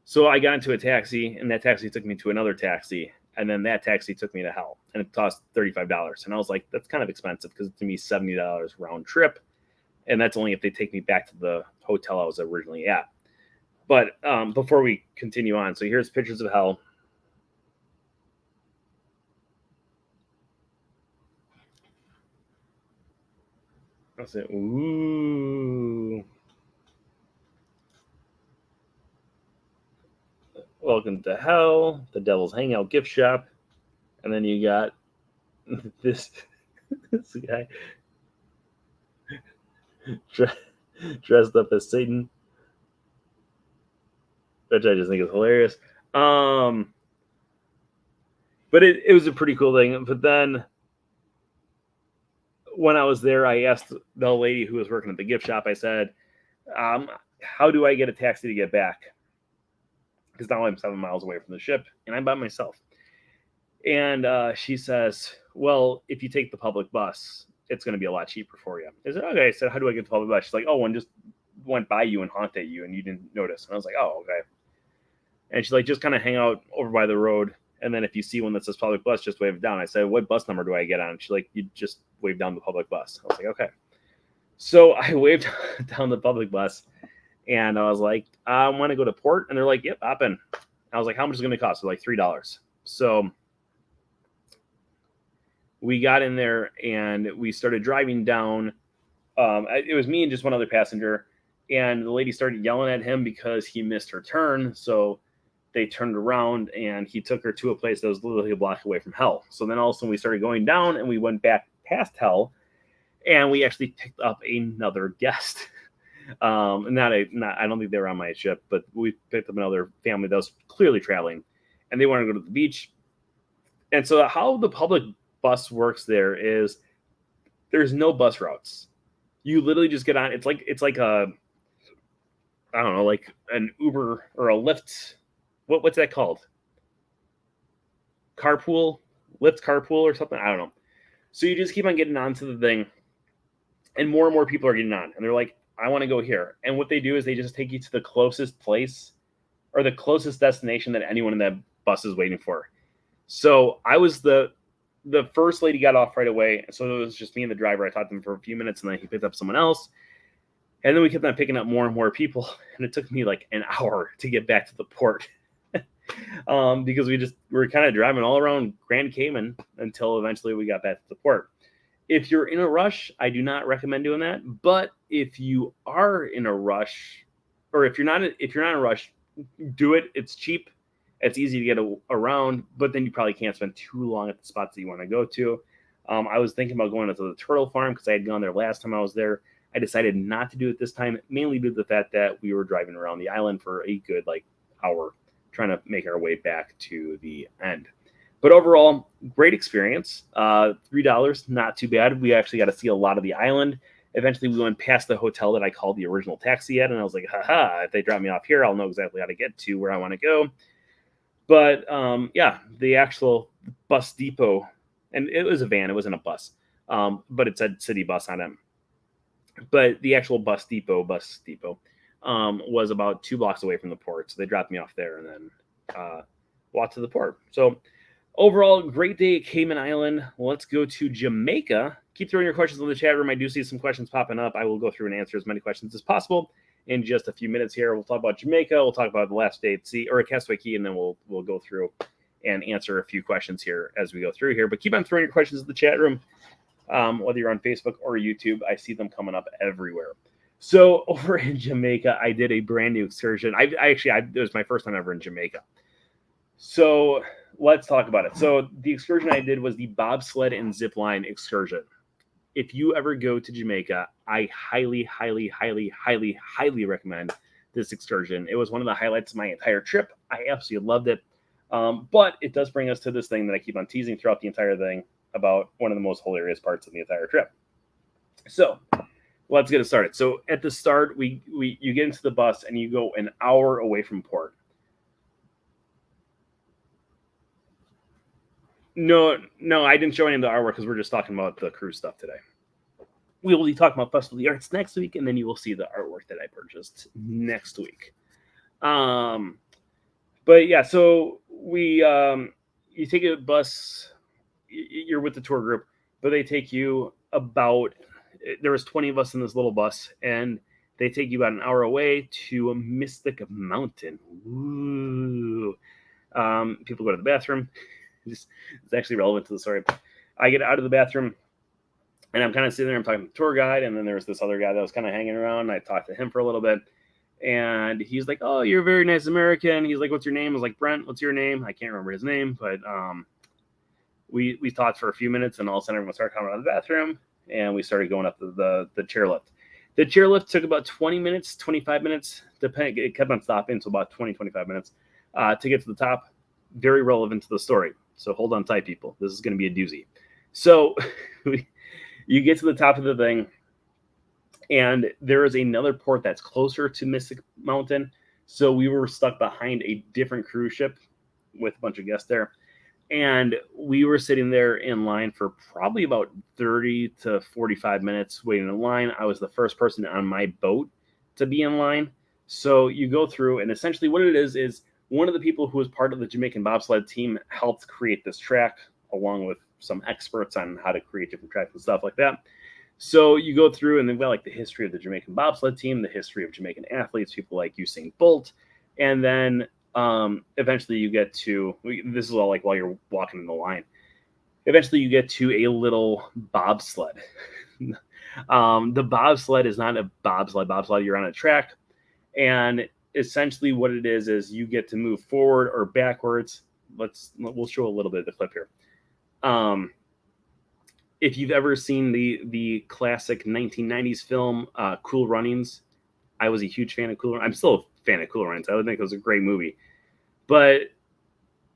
So I got into a taxi, and that taxi took me to another taxi, and then that taxi took me to Hell, and it cost $35. And I was like, that's kind of expensive because it's going to be $70 round trip, and that's only if they take me back to the hotel I was originally at. But before we continue on, so here's pictures of Hell. I said, ooh. Welcome to Hell, the Devil's Hangout gift shop. And then you got this guy dressed up as Satan, which I just think is hilarious. But it was a pretty cool thing. But then when I was there, I asked the lady who was working at the gift shop, I said, how do I get a taxi to get back? Because now I'm 7 miles away from the ship, and I'm by myself. And she says, well, if you take the public bus, it's going to be a lot cheaper for you. I said, okay. I said, how do I get the public bus? She's like, oh, one just went by you and honked at you, and you didn't notice. And I was like, oh, okay. And she's like, just kind of hang out over by the road. And then if you see one that says public bus, just wave it down. I said, what bus number do I get on? She's like, you just wave down the public bus. I was like, okay. So I waved down the public bus, and I was like, I want to go to port. And they're like, yep, hop in. I was like, how much is it going to cost? They're like, $3. So we got in there, and we started driving down. It was me and just one other passenger. And the lady started yelling at him because he missed her turn. So they turned around, and he took her to a place that was literally a block away from Hell. So then all of a sudden we started going down, and we went back past Hell, and we actually picked up another guest. I don't think they were on my ship, but we picked up another family that was clearly traveling, and they wanted to go to the beach. And so how the public bus works there is there's no bus routes. You literally just get on. It's like a, I don't know, like an Uber or a Lyft. What's that called? Carpool, Lyft carpool or something. I don't know. So you just keep on getting onto the thing, and more people are getting on, and they're like, I want to go here. And what they do is they just take you to the closest place or the closest destination that anyone in that bus is waiting for. So I was the first lady got off right away. So it was just me and the driver. I talked to him for a few minutes, and then he picked up someone else. And then we kept on picking up more and more people. And it took me like an hour to get back to the port. Because we were kind of driving all around Grand Cayman until eventually we got back to the port. If you're in a rush, I do not recommend doing that. But if you are in a rush, or if you're not in a rush, do it. It's cheap, It's easy to get around, but then you probably can't spend too long at the spots that you want to go to. I was thinking about going to the turtle farm because I had gone there last time I was there. I decided not to do it this time, mainly due to the fact that we were driving around the island for a good hour, trying to make our way back to the end. But overall, great experience. $3, not too bad. We actually got to see a lot of the island. Eventually, we went past the hotel that I called the original taxi at, and I was like, haha, if they drop me off here, I'll know exactly how to get to where I want to go. But yeah, the actual bus depot, and it was a van, it wasn't a bus, but it said city bus on it. But the actual bus depot, was about 2 blocks away from the port. So they dropped me off there and then walked to the port. So overall, great day at Cayman Island. Let's go to Jamaica. Keep throwing your questions in the chat room. I do see some questions popping up. I will go through and answer as many questions as possible in just a few minutes here. We'll talk about Jamaica. We'll talk about the last day at sea, or a Castaway Cay, and then we'll go through and answer a few questions here as we go through here. But keep on throwing your questions in the chat room, whether you're on Facebook or YouTube. I see them coming up everywhere. So over in Jamaica, I did a brand new excursion. It was my first time ever in Jamaica. So let's talk about it. So the excursion I did was the bobsled and zip line excursion. If you ever go to Jamaica, I highly, highly, highly, highly, highly recommend this excursion. It was one of the highlights of my entire trip. I absolutely loved it. But it does bring us to this thing that I keep on teasing throughout the entire thing about one of the most hilarious parts of the entire trip. So let's get it started. So at the start, you get into the bus and you go an hour away from port. No, I didn't show any of the artwork because we're just talking about the cruise stuff today. We will be talking about Festival of the Arts next week, and then you will see the artwork that I purchased next week. But yeah, so you take a bus, you're with the tour group, but they take you there was 20 of us in this little bus, and they take you about an hour away to a Mystic Mountain. Ooh. People go to the bathroom. It's actually relevant to the story. I get out of the bathroom, and I'm kind of sitting there. I'm talking to the tour guide, and then there was this other guy that was kind of hanging around. I talked to him for a little bit, and he's like, "Oh, you're a very nice American." He's like, "What's your name?" I was like, "Brent." "What's your name?" I can't remember his name, but we talked for a few minutes, and all of a sudden everyone started coming out of the bathroom, and we started going up the chairlift. The chairlift took about 20 minutes, 25 minutes, depending. It kept on stopping, so about 20, 25 minutes to get to the top. Very relevant to the story. So hold on tight, people. This is going to be a doozy. So you get to the top of the thing, and there is another port that's closer to Mystic Mountain. So we were stuck behind a different cruise ship with a bunch of guests there. And we were sitting there in line for probably about 30 to 45 minutes waiting in line. I was the first person on my boat to be in line. So you go through, and essentially what it is one of the people who was part of the Jamaican bobsled team helped create this track, along with some experts on how to create different tracks and stuff like that. So you go through, and they've got the history of the Jamaican bobsled team, the history of Jamaican athletes, people like Usain Bolt, and then eventually you get to, this is all while you're walking in the line, eventually you get to a little bobsled. The bobsled is not a bobsled. You're on a track, and essentially what it is you get to move forward or backwards. We'll show a little bit of the clip here. If you've ever seen the classic 1990s film Cool Runnings, I was a huge fan of Cool Runnings. I'm still a fan of Cool Runnings. I would think it was a great movie. But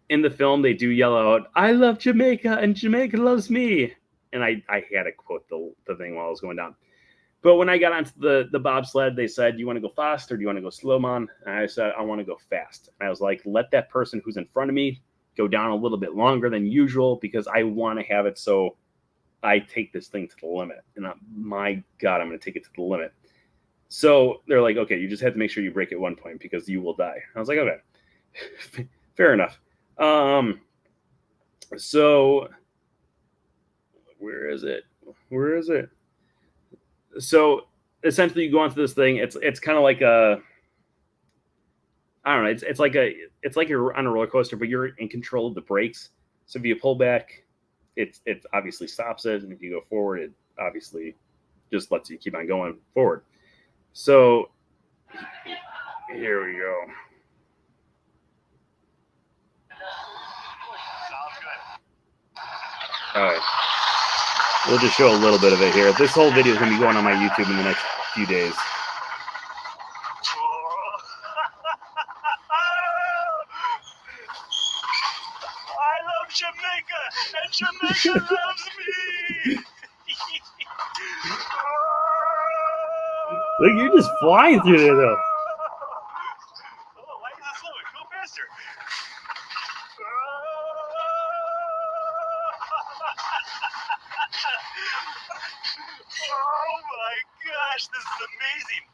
in the film, they do yell out, "I love Jamaica and Jamaica loves me." And I had to quote the thing while I was going down. But when I got onto the bobsled, they said, "Do you want to go fast or do you want to go slow, man?" And I said, "I want to go fast." And I was like, "Let that person who's in front of me go down a little bit longer than usual because I want to have it so I take this thing to the limit." And my God, I'm going to take it to the limit. So they're like, "Okay, you just have to make sure you break at one point because you will die." I was like, "Okay, fair enough." So where is it? So essentially you go onto this thing. It's kind of like I don't know. It's like you're on a roller coaster, but you're in control of the brakes. So if you pull back, it obviously stops it, and if you go forward, it obviously just lets you keep on going forward. So here we go. All right. We'll just show a little bit of it here. This whole video is going to be going on my YouTube in the next few days. I love Jamaica, and Jamaica loves me. Look, you're just flying through there, though. Oh, why is it slower? Go faster. Oh my gosh, this is amazing.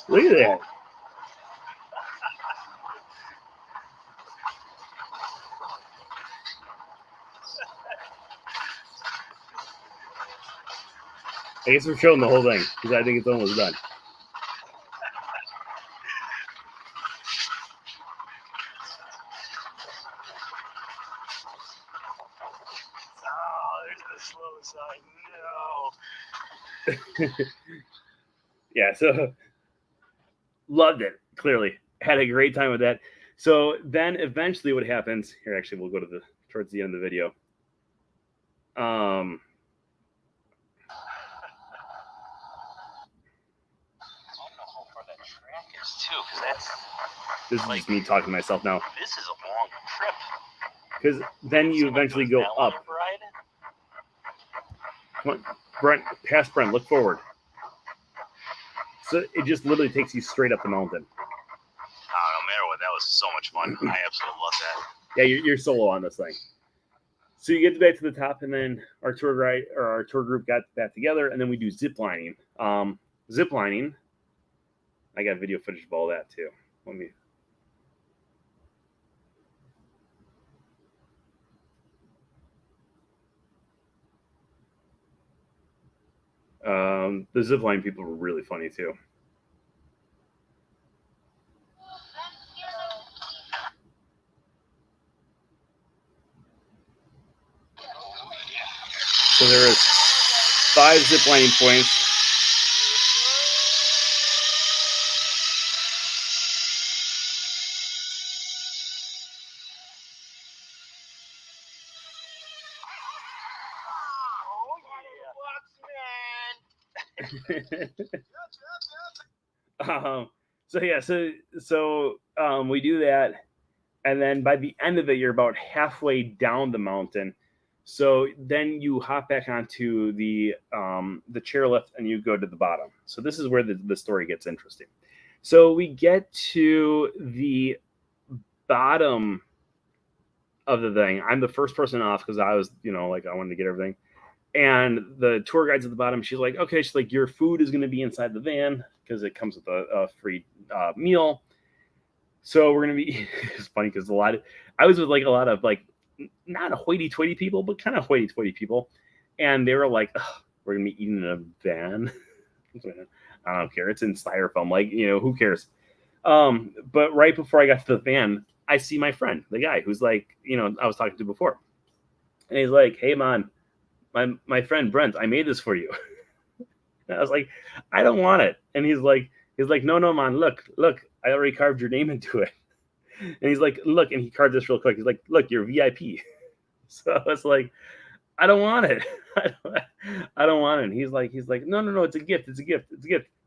Look at that. I guess we're showing the whole thing because I think it's almost done. Oh, there's the slow side. No. Yeah, so loved it, clearly. Had a great time with that. So then eventually what happens, here actually we'll go to towards the end of the video. This is just me talking to myself now. This is a long trip. Because then you eventually go up. Come on, Brent, past Brent, look forward. So it just literally takes you straight up the mountain. No matter what, that was so much fun. I absolutely love that. Yeah, you're solo on this thing. So you get back to the top, and then our tour group got back together, and then we do zip lining. Zip lining, I got video footage of all that too. Let me. The zipline people were really funny too. So there is 5 ziplining points. So we do that, and then by the end of it, you're about halfway down the mountain. So then you hop back onto the chairlift and you go to the bottom. So this is where the story gets interesting. So we get to the bottom of the thing. I'm the first person off because I was, like I wanted to get everything. And the tour guide's at the bottom. She's like, okay, she's like, your food is going to be inside the van because it comes with a free meal. So we're going to be, it's funny because I was with like a lot of like, not hoity-toity people, but kind of hoity-toity people. And they were like, we're going to be eating in a van. I don't care. It's in styrofoam. Like, who cares? But right before I got to the van, I see my friend, the guy who's like, I was talking to before. And he's like, hey, man, my friend Brent, I made this for you. And I was like, I don't want it. And he's like, no, man, look, I already carved your name into it. And he's like, look, and he carved this real quick. He's like, look, you're VIP. So I was like, I don't want it. I don't want it. And he's like, no, it's a gift. It's a gift.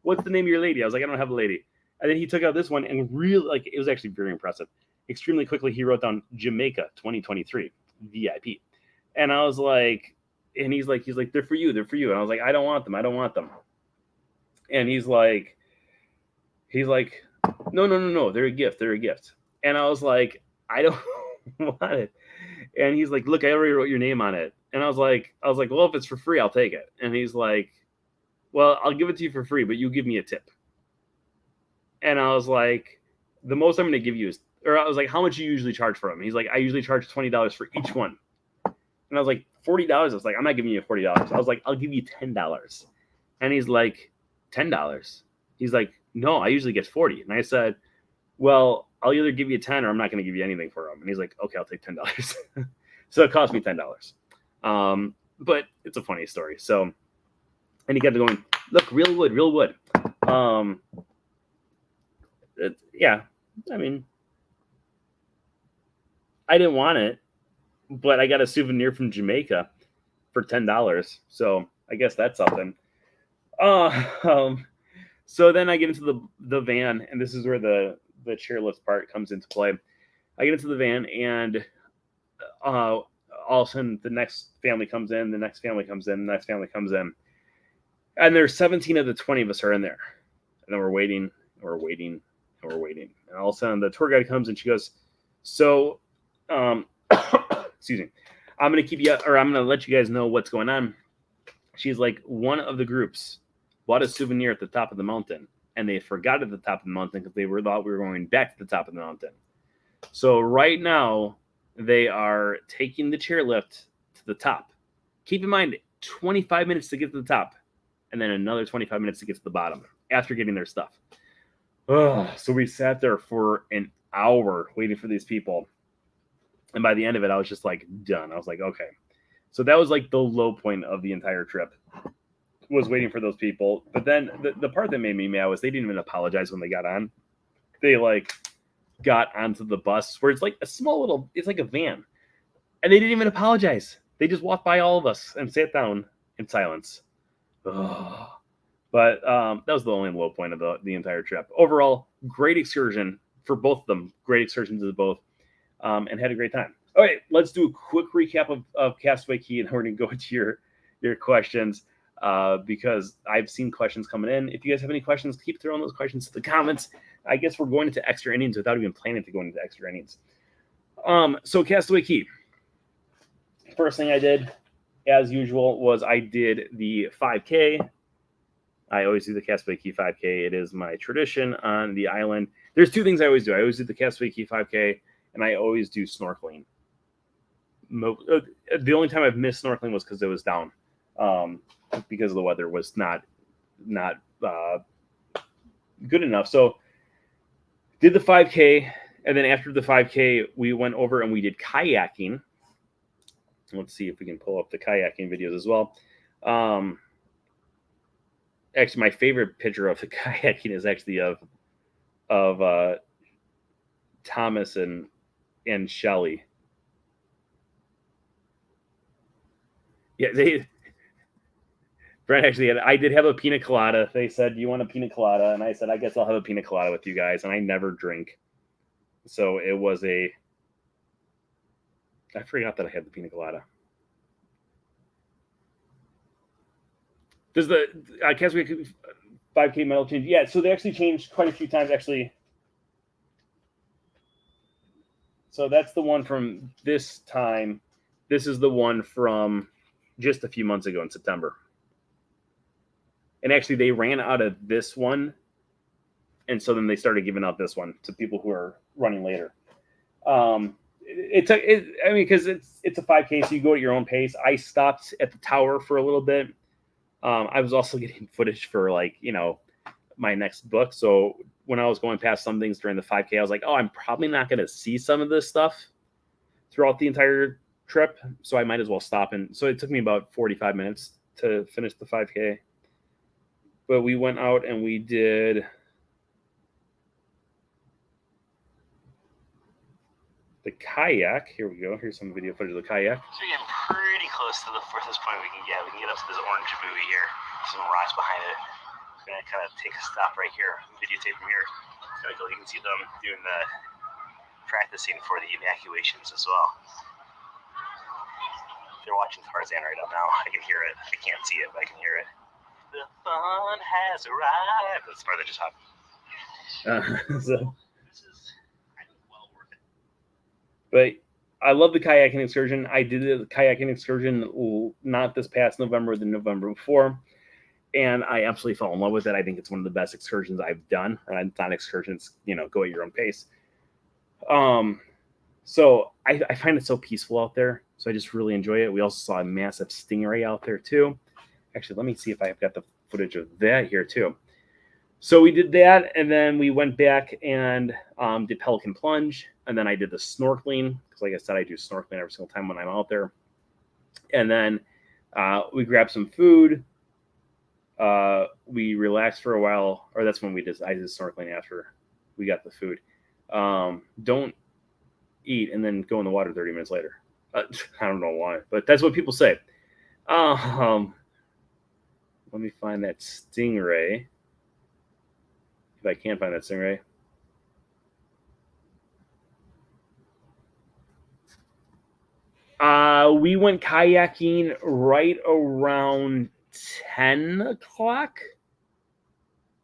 What's the name of your lady? I was like, I don't have a lady. And then he took out this one and really, like, it was actually very impressive. Extremely quickly, he wrote down Jamaica 2023 VIP. And I was like, and he's like, they're for you. And I was like, I don't want them. And he's like, no, they're a gift. And I was like, I don't want it. And he's like, look, I already wrote your name on it. And I was like, well, if it's for free, I'll take it. And he's like, well, I'll give it to you for free, but you give me a tip. And I was like, the most I'm going to give you is, or I was like, how much do you usually charge for them? He's like, I usually charge $20 for each one. And I was like, $40? I was like, I'm not giving you $40. I was like, I'll give you $10. And he's like, $10? He's like, no, I usually get 40. And I said, well, I'll either give you 10 or I'm not going to give you anything for them. And he's like, okay, I'll take $10. So it cost me $10. But it's a funny story. So, and he kept going, look, real wood. Yeah, I mean, I didn't want it, but I got a souvenir from Jamaica for $10. So I guess that's something. Uh, um, so then I get into the van, and this is where the chairlift part comes into play. I get into the van, and all of a sudden the next family comes in, the next family comes in, the next family comes in, and there's 17 of the 20 of us are in there, and then we're waiting, and we're waiting, and we're waiting, and all of a sudden the tour guide comes and she goes, "So, excuse me, I'm gonna keep you, or I'm gonna let you guys know what's going on." She's like, one of the groups bought a souvenir at the top of the mountain, and they forgot at the top of the mountain because they thought we were going back to the top of the mountain. So right now, they are taking the chairlift to the top. Keep in mind, 25 minutes to get to the top, and then another 25 minutes to get to the bottom after getting their stuff. So we sat there for an hour waiting for these people. And by the end of it, I was just like done. I was like, okay. So that was like the low point of the entire trip, was waiting for those people. But then the part that made me mad was they didn't even apologize when they got on. They like got onto the bus where it's like a small little, it's like a van. And they didn't even apologize. They just walked by all of us and sat down in silence. Ugh. But that was the only low point of the entire trip. Overall, great excursion for both of them. Great excursions to both, and had a great time. All right, let's do a quick recap of Castaway Cay, and we're going to go to your questions because I've seen questions coming in. If you guys have any questions, keep throwing those questions to the comments. I guess we're going into extra innings without even planning to go into extra innings. So Castaway Cay. First thing I did, as usual, was I did the 5K. I always do the Castaway Cay 5K. It is my tradition on the island. There's two things I always do. I always do the Castaway Cay 5K, and I always do snorkeling. The only time I've missed snorkeling was because it was down, because the weather was not good enough. So did the 5K, and then after the 5K, we went over and we did kayaking. Let's see if we can pull up the kayaking videos as well. Actually, my favorite picture of the kayaking is actually of Thomas and Shelly. Yeah, Brent actually I did have a pina colada. They said, "Do you want a pina colada?" And I said, "I guess I'll have a pina colada with you guys." And I never drink, so it was I forgot that I had the pina colada. Does the I guess we could 5K medal change? Yeah, so they actually changed quite a few times actually. So that's the one from this time. This is the one from just a few months ago in September. And actually, they ran out of this one, and so then they started giving out this one to people who are running later. I mean, because it's a 5K, so you go at your own pace. I stopped at the tower for a little bit. I was also getting footage for my next book. So when I was going past some things during the 5K, I was like, oh, I'm probably not going to see some of this stuff throughout the entire trip, so I might as well stop. And so it took me about 45 minutes to finish the 5K. But we went out and we did the kayak. Here we go. Here's some video footage of the kayak. So we're getting pretty close to the furthest point we can get. We can get up to this orange buoy here. Some rocks behind it. We're going to kind of take a stop right here. Videotape from here. So you can see them doing the practicing for the evacuations as well. They're watching Tarzan right now. I can hear it. I can't see it, but I can hear it. The fun has arrived. That's the part that just happened. So, this is well worth it. But I love the kayaking excursion. I did the kayaking excursion not this past November, the November before, and I absolutely fell in love with it. I think it's one of the best excursions I've done. Or not excursions, go at your own pace. So I find it so peaceful out there. So I just really enjoy it. We also saw a massive stingray out there too. Actually, let me see if I've got the footage of that here too. So we did that, and then we went back and did Pelican Plunge, and then I did the snorkeling, because like I said, I do snorkeling every single time when I'm out there. And then we grabbed some food. We relaxed for a while, or that's when I did snorkeling after we got the food. Don't eat, and then go in the water 30 minutes later. I don't know why, but that's what people say. Let me find that stingray. If I can't find that stingray. We went kayaking right around 10 o'clock.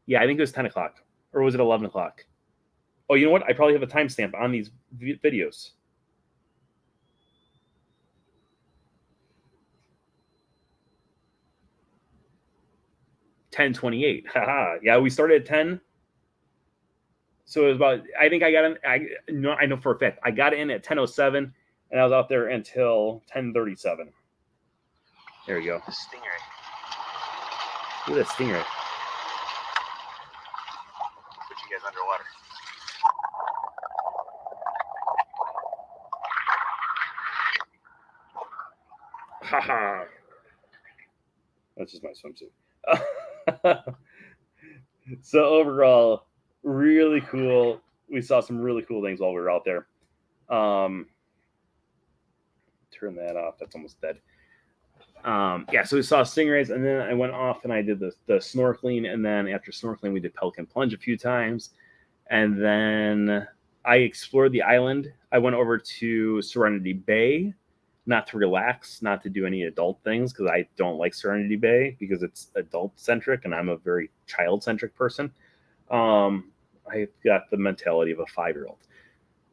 Yeah, I think it was 10 o'clock. Or was it 11 o'clock? Oh, you know what? I probably have a timestamp on these videos. 10:28. Haha. Yeah, we started at 10. So it was about, I think I got in, I know for a fact, I got in at 10:07 and I was out there until 10:37. There we go. The stingray. Look at that stingray. Put you guys underwater. Haha. That's just my swimsuit. So overall, really cool. We saw some really cool things while we were out there. Turn that off. That's almost dead. Yeah, so we saw stingrays, and then I went off and I did the snorkeling, and then after snorkeling, we did pelican plunge a few times, and then I explored the island. I went over to Serenity Bay, not to relax, not to do any adult things, because I don't like Serenity Bay because it's adult-centric, and I'm a very child-centric person. I've got the mentality of a 5-year-old.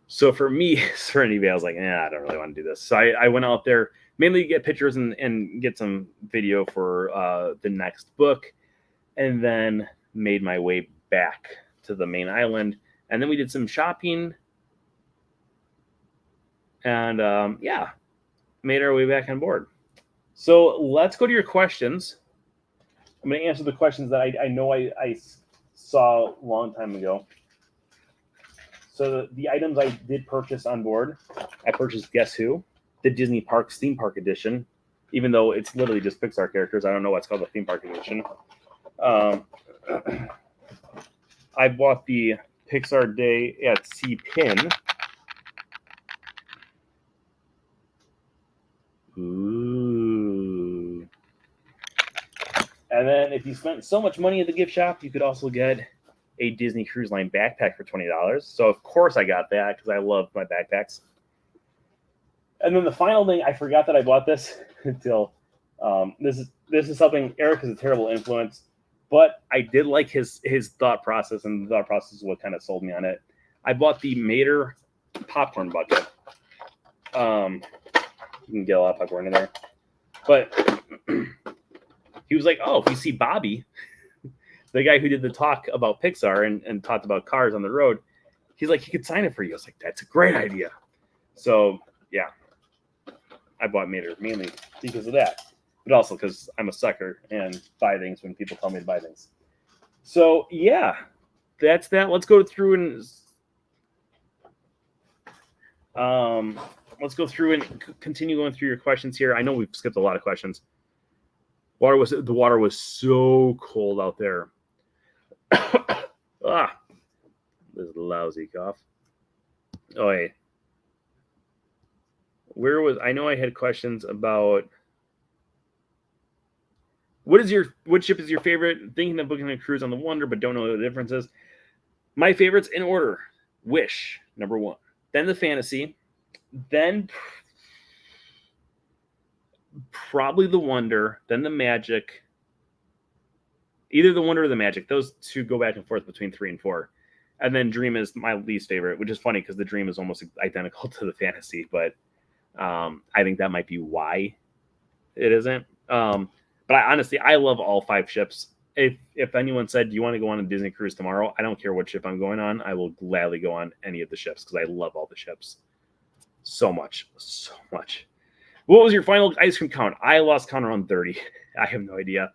So for me, Serenity Bay, I was like, I don't really want to do this. So I went out there mainly to get pictures and get some video for the next book, and then made my way back to the main island. And then we did some shopping, and made our way back on board. So let's go to your questions. I'm going to answer the questions that I know I saw a long time ago. So the items I did purchase on board, I purchased Guess Who, the Disney Parks Theme Park Edition, even though it's literally just Pixar characters. I don't know why it's called the Theme Park Edition. I bought the Pixar Day at Sea pin. Ooh. And then if you spent so much money at the gift shop, you could also get a Disney Cruise Line backpack for $20. So of course I got that because I love my backpacks. And then the final thing, I forgot that I bought this until this is something. Eric is a terrible influence, but I did like his thought process, and the thought process is what kind of sold me on it. I bought the Mater popcorn bucket. You can get a lot of popcorn in there, but he was like, "Oh, if you see Bobby, the guy who did the talk about Pixar and talked about cars on the road, he's like, he could sign it for you." I was like, "That's a great idea." So yeah, I bought Mater mainly because of that, but also because I'm a sucker and buy things when people tell me to buy things. So yeah, that's that. Let's go through and let's go through and continue going through your questions here. I know we've skipped a lot of questions. The water was so cold out there. This lousy cough. Oh, hey. I know I had questions about what ship is your favorite? Thinking of booking a cruise on the Wonder, but don't know what the difference is. My favorites in order: Wish, number 1, then the Fantasy, then probably the Wonder, then the Magic. Either the Wonder or the Magic. Those two go back and forth between 3 and 4. And then Dream is my least favorite, which is funny because the Dream is almost identical to the Fantasy, but I think that might be why it isn't. But I love all 5 ships. If anyone said, "Do you want to go on a Disney cruise tomorrow?" I don't care what ship I'm going on. I will gladly go on any of the ships because I love all the ships so much. What was your final ice cream count? I lost count around 30. I have no idea.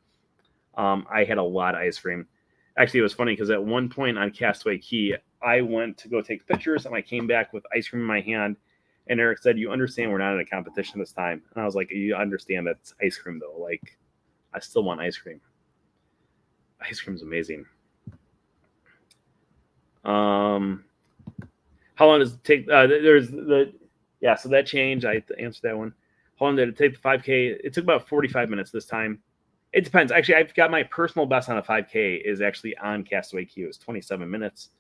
I had a lot of ice cream. Actually, it was funny because at one point on Castaway Cay, I went to go take pictures and I came back with ice cream in my hand. And Eric said, "You understand we're not in a competition this time." And I was like, "You understand that's ice cream though. Like, I still want ice cream. Ice cream is amazing." How long does it take? There's the so that changed. I answered that one. How long did it take the 5K? It took about 45 minutes this time. It depends. Actually, I've got my personal best on a 5K is actually on Castaway Cay. It was 27 minutes.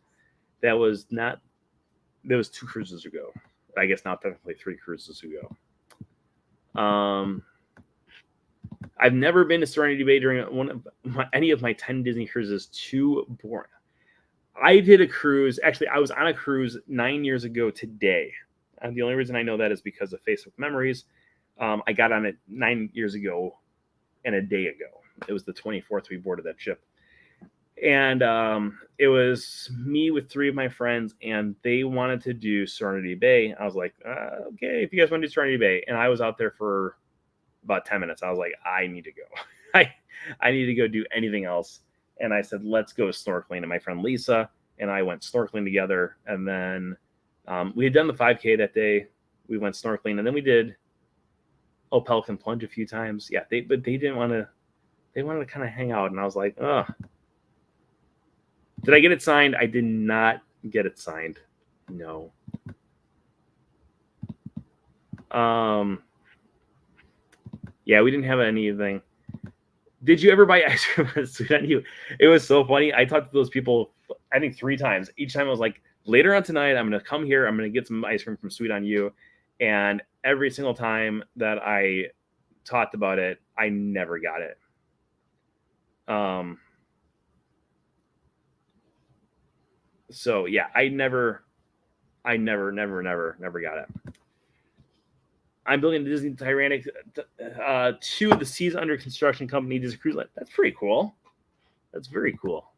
That was 2 cruises ago. I guess now technically 3 cruises ago. I've never been to Serenity Bay during any of my 10 Disney cruises. Too boring. I did a cruise. Actually, I was on a cruise 9 years ago today. And the only reason I know that is because of Facebook Memories. I got on it 9 years ago and a day ago. It was the 24th we boarded that ship. And it was me with 3 of my friends, and they wanted to do Serenity Bay. I was like, okay, if you guys want to do Serenity Bay. And I was out there for about 10 minutes. I was like, I need to go. I need to go do anything else. And I said, let's go snorkeling. And my friend Lisa and I went snorkeling together. And then we had done the 5K that day. We went snorkeling. And then we did Pelican Plunge a few times. Yeah, but they didn't want to. They wanted to kind of hang out. And I was like, oh. Did I get it signed? I did not get it signed. No. Yeah, we didn't have anything. Did you ever buy ice cream at Sweet on You? It was so funny. I talked to those people, I think 3 times. Each time I was like, later on tonight, I'm going to come here. I'm going to get some ice cream from Sweet on You. And every single time that I talked about it, I never got it. So yeah, I never got it. I'm building a Disney Tyrannic 2 of the Seas Under Construction Company Disney Cruise Line. That's pretty cool. That's very cool.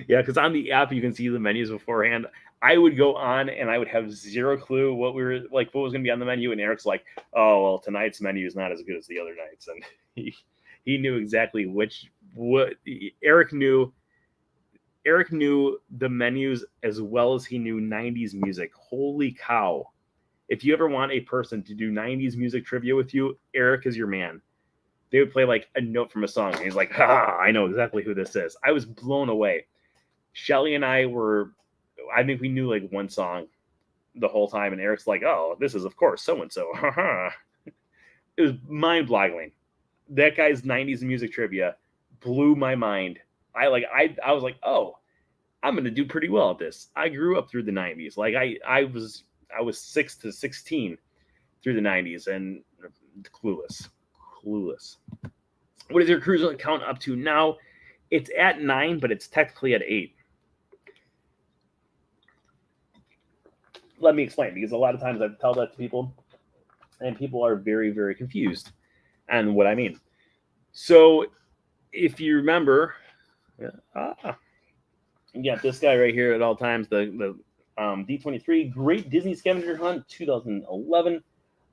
Yeah, because on the app you can see the menus beforehand. I would go on and I would have zero clue what was going to be on the menu, and Eric's like, "Oh well, tonight's menu is not as good as the other nights," and he knew exactly what Eric knew. Eric knew the menus as well as he knew 90s music. Holy cow. If you ever want a person to do 90s music trivia with you, Eric is your man. They would play like a note from a song. And he's like, I know exactly who this is. I was blown away. Shelly and I think we knew like one song the whole time. And Eric's like, oh, this is, of course, so-and-so. It was mind-boggling. That guy's 90s music trivia blew my mind. I was like, oh, I'm gonna do pretty well at this. I grew up through the 90s. Like I was 6 to 16 through the 90s and clueless. What is your cruise count up to now? It's at 9, but it's technically at 8. Let me explain, because a lot of times I tell that to people, and people are very, very confused on what I mean. So if you remember, you got this guy right here at all times, the D23 Great Disney Scavenger Hunt 2011.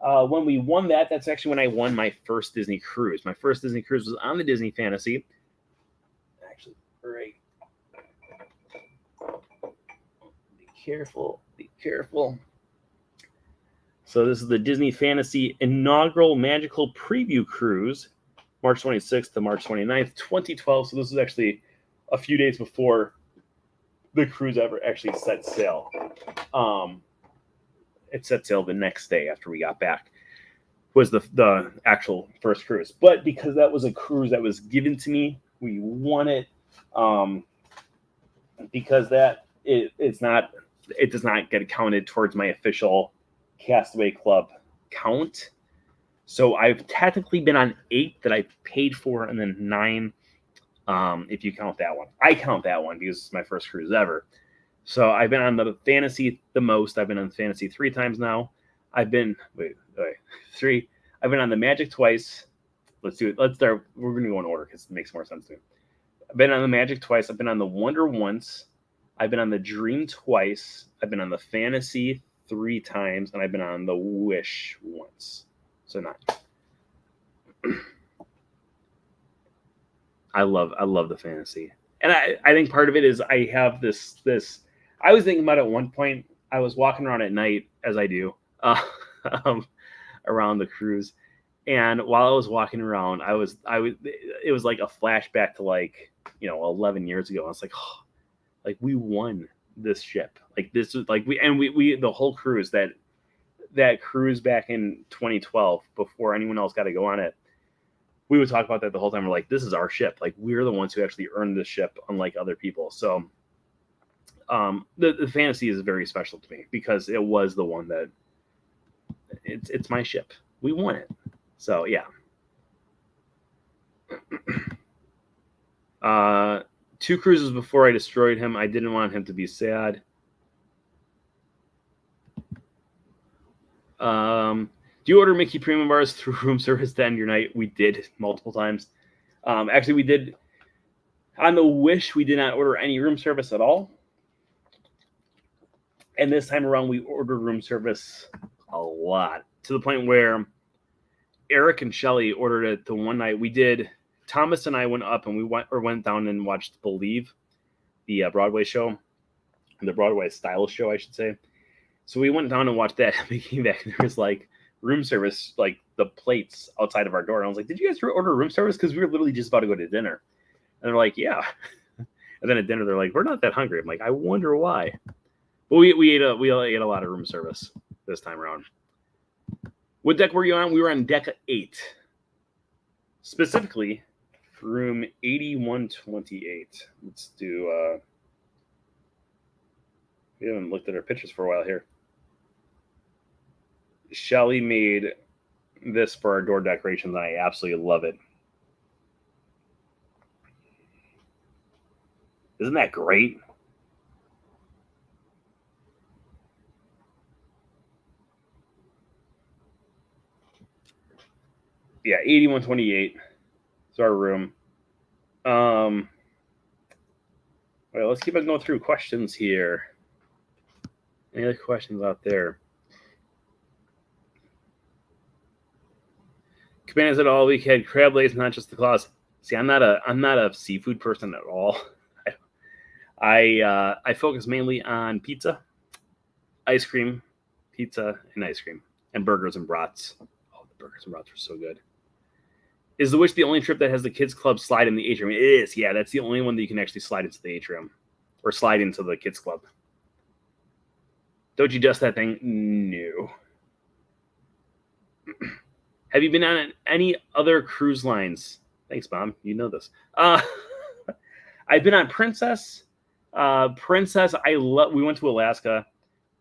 When we won that's actually when I won my first Disney cruise. My first Disney cruise was on the Disney Fantasy. Actually, right. Be careful. So this is the Disney Fantasy inaugural Magical Preview Cruise, March 26th to March 29th, 2012. So this is actually a few days before the cruise ever actually set sail. It set sail the next day after we got back. Was the actual first cruise. But because that was a cruise that was given to me, we won it. Because it does not get counted towards my official Castaway Club count. So I've technically been on 8 that I paid for, and then 9 if you count that one. I count that one because it's my first cruise ever. So I've been on the Fantasy the most. I've been on the Fantasy 3 times now. I've been 3. I've been on the Magic twice. Let's do it. Let's start. We're going to go in order because it makes more sense to me. I've been on the Magic twice. I've been on the Wonder once. I've been on the Dream twice. I've been on the Fantasy 3 times, and I've been on the Wish once. So 9. I love the Fantasy. And I think part of it is I have this I was thinking about it at one point. I was walking around at night, as I do, around the cruise, And while I was walking around, it was like a flashback to like 11 years ago. I was like, oh, like we won this ship. Like this was like we the whole cruise that cruise back in 2012 before anyone else got to go on it. We would talk about that the whole time. We're like, this is our ship. Like we're the ones who actually earned this ship, unlike other people. So the fantasy is very special to me because it was the one that it's my ship. We won it. So yeah. 2 cruises before I destroyed him. I didn't want him to be sad. Do you order Mickey Premium bars through room service to end your night? We did multiple times. Actually, we did on the Wish. We did not order any room service at all. And this time around, we ordered room service a lot to the point where Eric and Shelly ordered it the one night we did. Thomas and I went up and we went down and watched Believe, the Broadway show, the Broadway style show, I should say. So we went down and watched that. We came back and there was like room service, like the plates outside of our door. And I was like, did you guys order room service? Because we were literally just about to go to dinner. And they're like, yeah. And then at dinner, they're like, we're not that hungry. I'm like, I wonder why. But we ate a lot of room service this time around. What deck were you on? We were on deck 8. Specifically, room 8128. Let's do... we haven't looked at our pictures for a while here. Shelly made this for our door decorations, and I absolutely love it. Isn't that great? Yeah, 8128 is our room. Well, let's keep on going through questions here. Any other questions out there? Cabana said all week had crab legs, not just the claws. See, I'm not a seafood person at all. I focus mainly on pizza, ice cream, pizza, and ice cream, and burgers and brats. Oh, the burgers and brats are so good. Is the Wish the only trip that has the kids club slide in the atrium? It is. Yeah, that's the only one that you can actually slide into the atrium or slide into the kids club. Don't you dust that thing? No. Have you been on any other cruise lines? Thanks, Mom. You know this. I've been on Princess. Princess, we went to Alaska.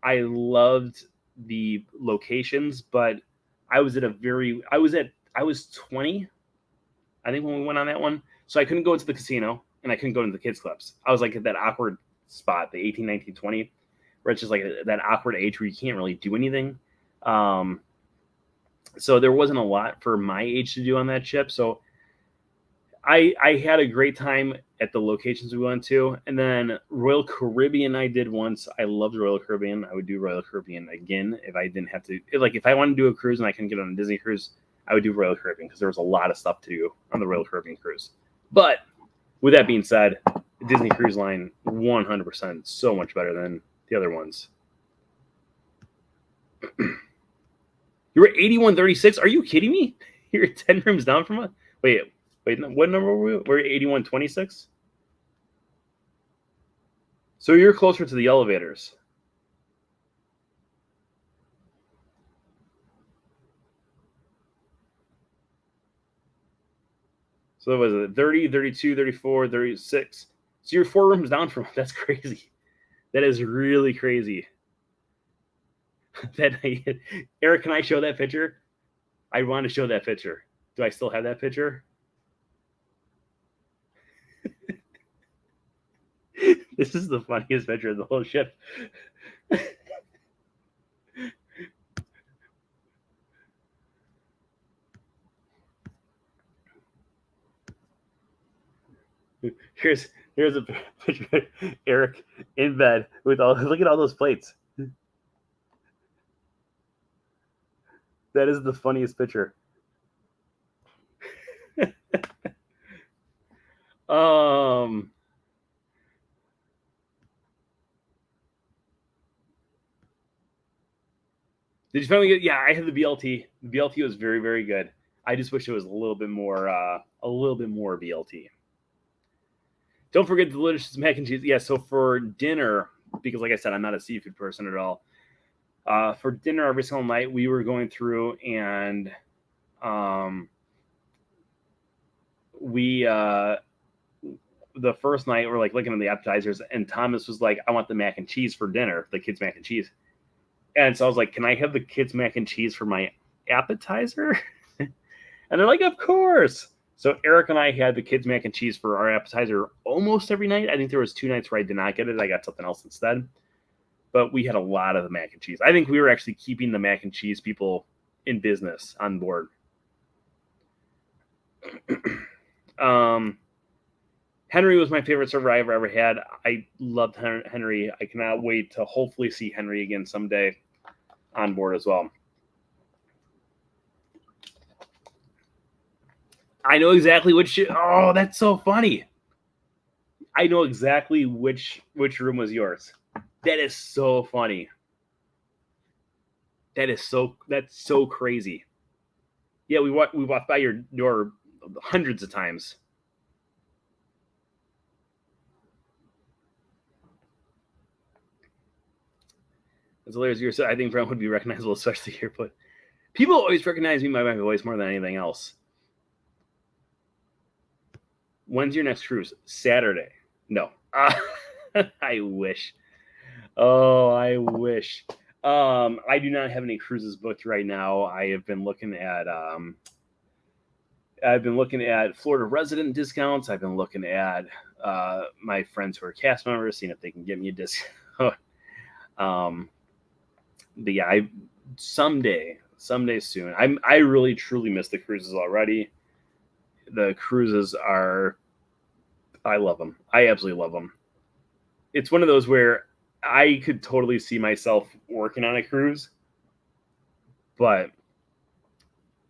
I loved the locations, but I was 20, I think, when we went on that one. So I couldn't go into the casino and I couldn't go into the kids clubs. I was like at that awkward spot, the 18, 19, 20, where it's just like that awkward age where you can't really do anything. So there wasn't a lot for my age to do on that ship. So I had a great time at the locations we went to. And then Royal Caribbean I did once. I loved Royal Caribbean. I would do Royal Caribbean again if I didn't have to. If I wanted to do a cruise and I couldn't get on a Disney cruise, I would do Royal Caribbean because there was a lot of stuff to do on the Royal Caribbean cruise. But with that being said, Disney Cruise Line, 100% so much better than the other ones. You were 8136? Are you kidding me? You're 10 rooms down from us? Wait, what number were we? We're 8126? So you're closer to the elevators. So was it 30, 32, 34, 36? So you're 4 rooms down from us. That's crazy. That is really crazy. Eric, can I show that picture? I want to show that picture. Do I still have that picture? This is the funniest picture of the whole ship. Here's a picture of Eric in bed with look at all those plates. That is the funniest picture. Did you finally get? Yeah, I had the BLT. The BLT was very, very good. I just wish it was a little bit more BLT. Don't forget the delicious mac and cheese. Yeah, so for dinner, because like I said, I'm not a seafood person at all. For dinner every single night, we were going through and we the first night we're like looking at the appetizers, and Thomas was like, "I want the mac and cheese for dinner, the kids' mac and cheese." And so I was like, "Can I have the kids' mac and cheese for my appetizer?" And they're like, "Of course." So Eric and I had the kids' mac and cheese for our appetizer almost every night. I think there was 2 nights where I did not get it. I got something else instead. But we had a lot of the mac and cheese. I think we were actually keeping the mac and cheese people in business on board. Henry was my favorite server I ever had. I loved Henry. I cannot wait to hopefully see Henry again someday on board as well. I know exactly which. Oh, that's so funny. I know exactly which room was yours. That is so funny. That's so crazy. Yeah, we walked by your door hundreds of times. It's hilarious. I think Brown would be recognizable, especially here. But people always recognize me by my voice more than anything else. When's your next cruise? Saturday. No. I wish. Oh, I wish. I do not have any cruises booked right now. I have been looking at Florida resident discounts. I've been looking at my friends who are cast members, seeing if they can get me a discount. But yeah, someday soon. I really truly miss the cruises already. The cruises I love them. I absolutely love them. It's one of those where I could totally see myself working on a cruise, but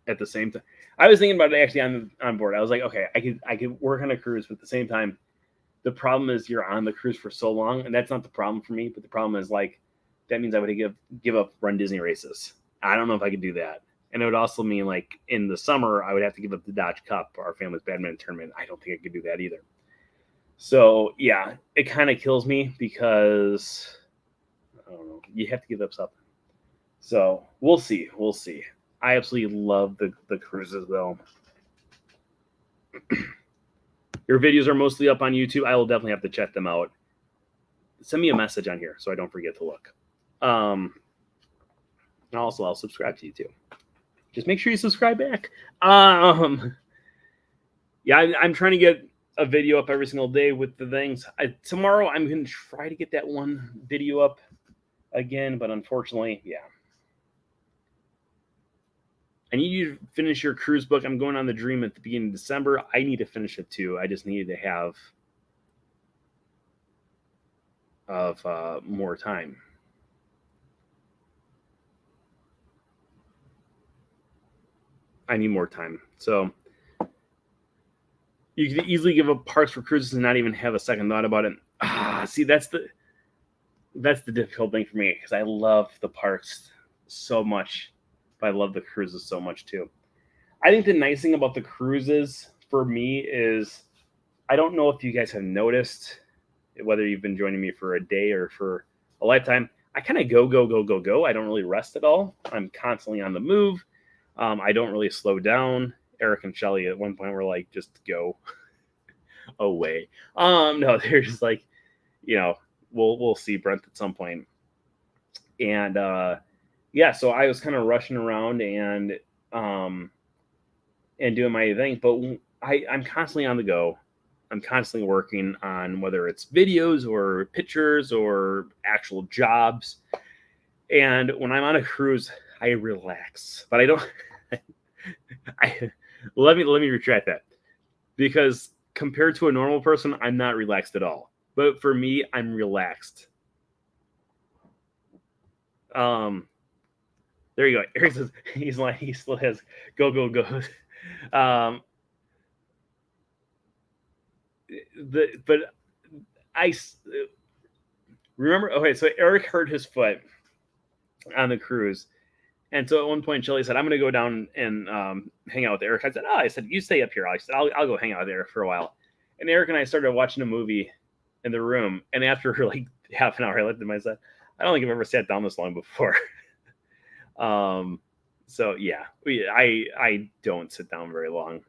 at the same time, I was thinking about it actually on board. I was like, okay, I could work on a cruise, but at the same time, the problem is you're on the cruise for so long, and that's not the problem for me. But the problem is like that means I would give up Run Disney races. I don't know if I could do that, and it would also mean like in the summer I would have to give up the Dodge Cup, our family's badminton tournament. I don't think I could do that either. So yeah, it kind of kills me because I don't know. You have to give up something. So we'll see. We'll see. I absolutely love the cruises though. Your videos are mostly up on YouTube. I will definitely have to check them out. Send me a message on here so I don't forget to look. And also, I'll subscribe to you too. Just make sure you subscribe back. Yeah, I'm trying to get a video up every single day with the things. Tomorrow, I'm going to try to get that one video up again, but unfortunately, yeah. I need you to finish your cruise book. I'm going on the Dream at the beginning of December. I need to finish it too. I just need to have more time. I need more time. So you could easily give up parks for cruises and not even have a second thought about it. See, that's the difficult thing for me because I love the parks so much, but I love the cruises so much too. I think the nice thing about the cruises for me is I don't know if you guys have noticed, whether you've been joining me for a day or for a lifetime, I kind of go. I don't really rest at all. I'm constantly on the move. I don't really slow down. Eric and Shelly at one point were like, just go away. No, they're just like, we'll see Brent at some point. And yeah, so I was kind of rushing around and doing my thing, but I'm constantly on the go. I'm constantly working on whether it's videos or pictures or actual jobs. And when I'm on a cruise, I relax, but I don't. Let me retract that, because compared to a normal person, I'm not relaxed at all. But for me, I'm relaxed. There you go. Eric says he still has go. But I remember. Okay, so Eric hurt his foot on the cruise, And so at one point, Shelly said, "I'm going to go down and hang out with Eric." I said, "Oh," I said, "You stay up here." I said, "I'll go hang out with Eric for a while." And Eric and I started watching a movie in the room. And after like half an hour, I looked at him. I said, "I don't think I've ever sat down this long before." So yeah, I don't sit down very long.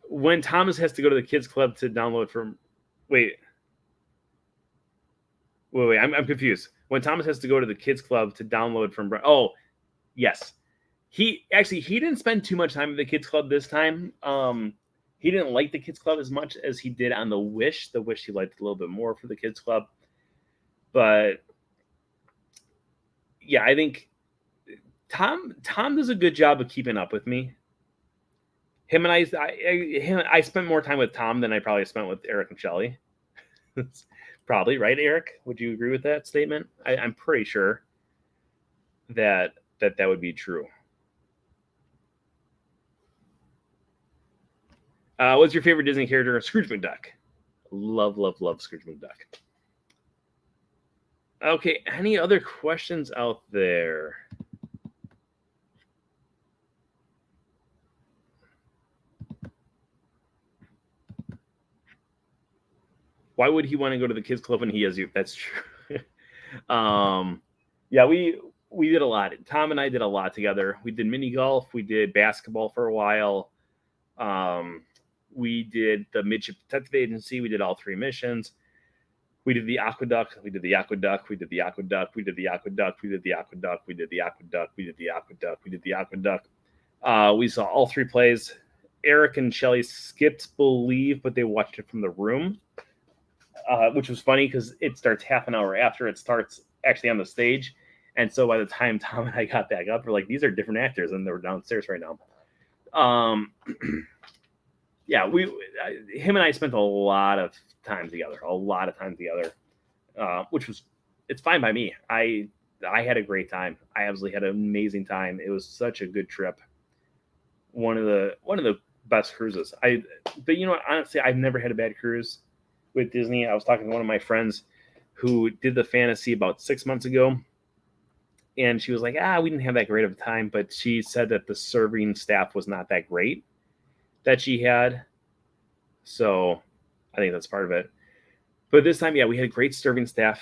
When Thomas has to go to the kids club to download from, wait, I'm confused. When Thomas has to go to the kids club to download from, oh, yes, he didn't spend too much time at the kids club this time. He didn't like the kids club as much as he did on the Wish. The Wish he liked a little bit more for the kids club, but yeah, I think Tom does a good job of keeping up with me. Him and I spent more time with Tom than I probably spent with Eric and Shelly. Probably right, Eric. Would you agree with that statement? I'm pretty sure that would be true. What's your favorite Disney character? Scrooge McDuck. Love Scrooge McDuck. Okay, any other questions out there? Why would he want to go to the kids club when he has you? That's true. Yeah, we did a lot. Tom and I did a lot together. We did mini golf. We did basketball for a while. We did the Midship Detective Agency. We did all 3 missions. We did the aqueduct. We did the aqueduct. We did the aqueduct. We did the aqueduct. We did the aqueduct. We did the aqueduct. We did the aqueduct. We did the aqueduct. We saw all 3 plays. Eric and Shelly skipped Believe, but they watched it from the room, which was funny because it starts half an hour after it starts actually on the stage. And so by the time Tom and I got back up, we're like, these are different actors, and they're downstairs right now. Yeah, him and I spent a lot of time together, which was, it's fine by me. I had a great time. I absolutely had an amazing time. It was such a good trip. One of the best cruises. But you know what? Honestly, I've never had a bad cruise with Disney. I was talking to one of my friends who did the fantasy about 6 months ago, and she was like, we didn't have that great of a time, but she said that the serving staff was not that great that she had. So I think that's part of it. But this time, yeah, we had a great serving staff.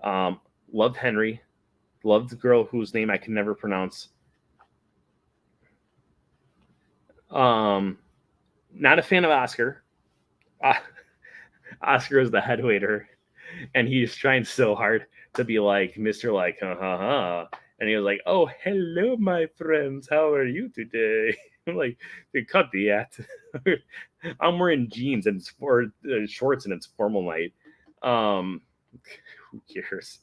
Loved Henry. Loved the girl whose name I can never pronounce. Not a fan of Oscar. Oscar is the head waiter, and he's trying so hard to be like Mr. like, and he was like, "Oh, hello, my friends. How are you today?" I'm like, dude, cut the act. I'm wearing jeans and shorts, and it's formal night. Who cares?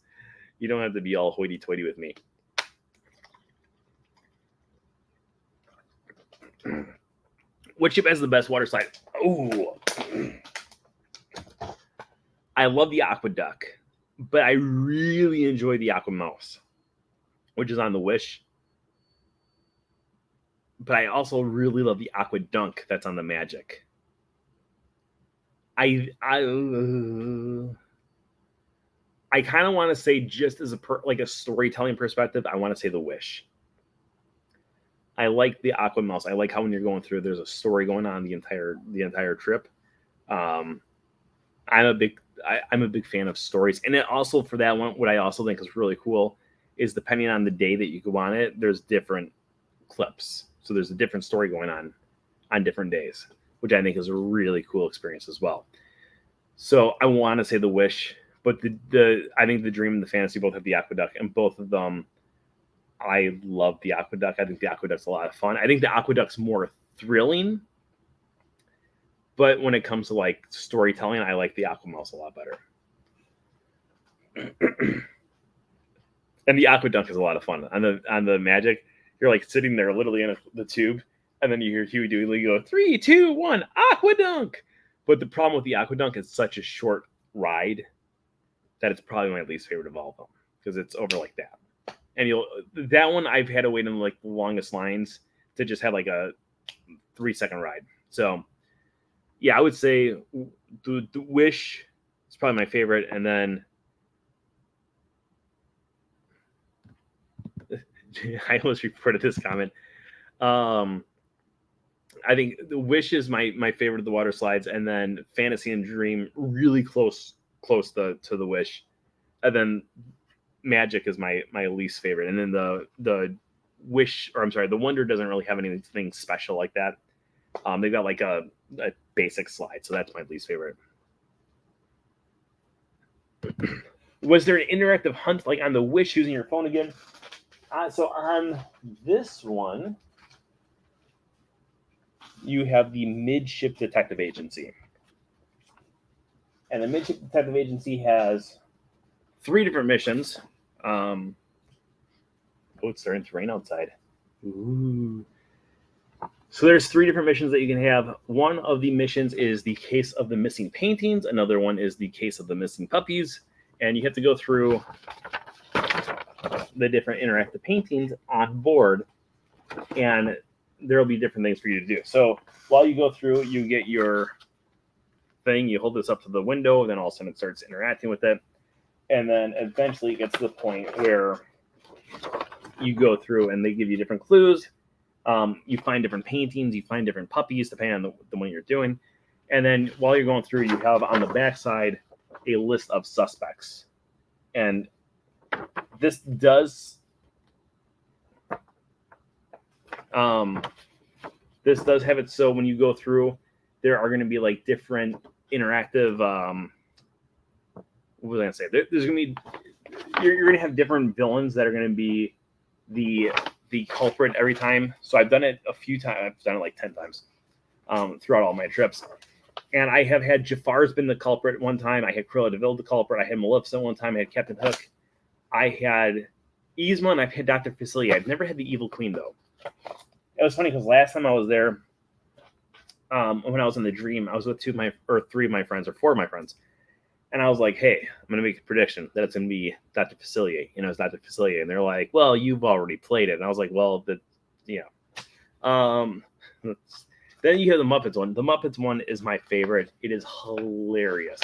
You don't have to be all hoity-toity with me. What ship has the best water slide? Oh, I love the Aqueduct, but I really enjoy the Aquamouse, which is on the Wish. But I also really love the Aquadunk that's on the Magic. I kind of want to say, just as a storytelling perspective, I want to say the Wish. I like the Aquamouse. I like how when you're going through, there's a story going on the entire trip. I'm a big fan of stories, and it also, for that one, what I also think is really cool is, depending on the day that you go on it, there's different clips. So there's a different story going on different days, which I think is a really cool experience as well. So I want to say the Wish, but I think the Dream and the Fantasy both have the Aqueduct, and both of them, I love the Aqueduct. I think the Aqueduct's a lot of fun. I think the Aqueduct's more thrilling, but when it comes to like storytelling, I like the Aquamouse a lot better. And the Aqueduct is a lot of fun. On the Magic, you're like sitting there literally in the tube, and then you hear Huey Dewey go 3, 2, 1, Aqueduct. But the problem with the Aqueduct is such a short ride that it's probably my least favorite of all of them, because it's over like that. And that one I've had to wait in like the longest lines to just have like a 3-second ride. So yeah, I would say the Wish is probably my favorite, and then I almost reported this comment. I think the Wish is my favorite of the water slides, and then Fantasy and Dream really close to the Wish, and then Magic is my least favorite, and then the Wish, or I'm sorry, the Wonder doesn't really have anything special like that. They've got like a basic slide, so that's my least favorite. Was there an interactive hunt like on the Wish using your phone again? So on this one, you have the Midship Detective Agency. And the Midship Detective Agency has 3 different missions. Oh, it's starting to rain outside. Ooh. So there's 3 different missions that you can have. One of the missions is the case of the missing paintings. Another one is the case of the missing puppies. And you have to go through the different interactive paintings on board. And there will be different things for you to do. So while you go through, you get your thing. You hold this up to the window. Then all of a sudden it starts interacting with it. And then eventually it gets to the point where you go through and they give you different clues. You find different paintings, you find different puppies, depending on the one you're doing. And then while you're going through, you have on the backside a list of suspects. And this does have it so when you go through, there are going to be like different interactive what was I going to say? There's going to be, you're going to have different villains that are going to be the culprit every time. So I've done it a few times. I've done it like 10 times throughout all my trips. And I have had Jafar's been the culprit one time. I had Cruella de Vil the culprit. I had Maleficent one time. I had Captain Hook. I had Yzma, and I've had Dr. Facilier. I've never had the Evil Queen, though. It was funny because last time I was there, when I was in the Dream, I was with 3 of my friends, or 4 of my friends. And I was like, hey, I'm going to make a prediction that it's going to be Dr. Facilier. It's Dr. Facilier. And they're like, well, you've already played it. And I was like, well, then you have the Muppets one. The Muppets one is my favorite. It is hilarious.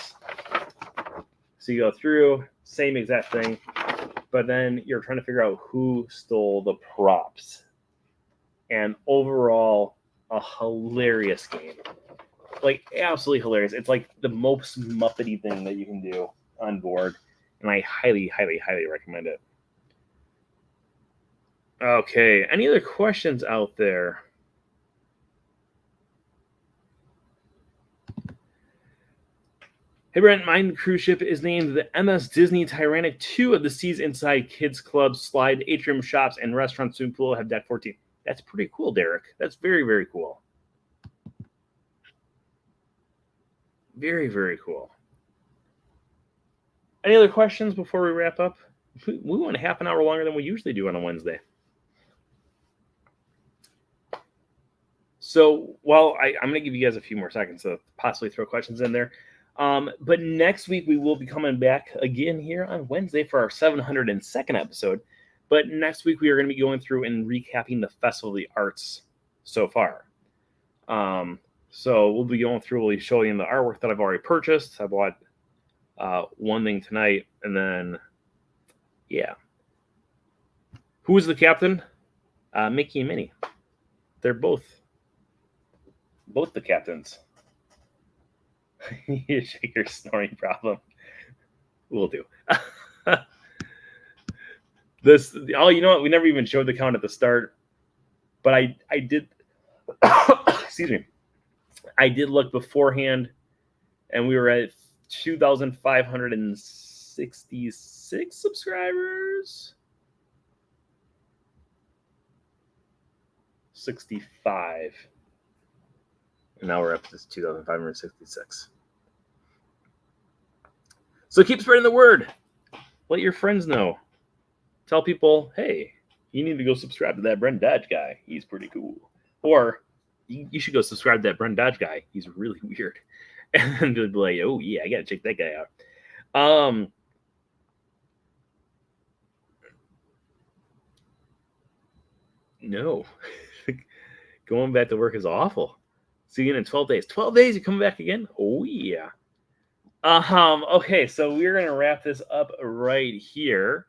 So you go through, same exact thing, but then you're trying to figure out who stole the props. And overall, a hilarious game. Like, absolutely hilarious. It's like the most Muppety thing that you can do on board. And I highly, highly, highly recommend it. Okay, any other questions out there? Hey, Brent, my cruise ship is named the MS Disney Tyrannic. 2 of the seas inside Kids Club, Slide, Atrium Shops, and Restaurant Swimming Pool have Deck 14. That's pretty cool, Derek. That's very, very cool. Very, very cool. Any other questions before we wrap up? We went half an hour longer than we usually do on a Wednesday. So, well, I'm going to give you guys a few more seconds to possibly throw questions in there. But next week, we will be coming back again here on Wednesday for our 702nd episode. But next week, we are going to be going through and recapping the Festival of the Arts so far. So we'll be going through, we'll be showing you the artwork that I've already purchased. I bought one thing tonight, and then, yeah. Who is the captain? Mickey and Minnie. They're both the captains. You shake your snoring problem. Will do. You know what? We never even showed the count at the start, but I did. Excuse me. I did look beforehand, and we were at 2,566 subscribers. 65. And now we're up to 2,566. So keep spreading the word. Let your friends know. Tell people, hey, you need to go subscribe to that Brent Dodge guy. He's pretty cool. Or you should go subscribe to that Brent Dodge guy. He's really weird. And then they'll be like, oh, yeah, I got to check that guy out. No. Going back to work is awful. See you in 12 days. 12 days, you come back again? Oh, yeah. Okay, so we're going to wrap this up right here.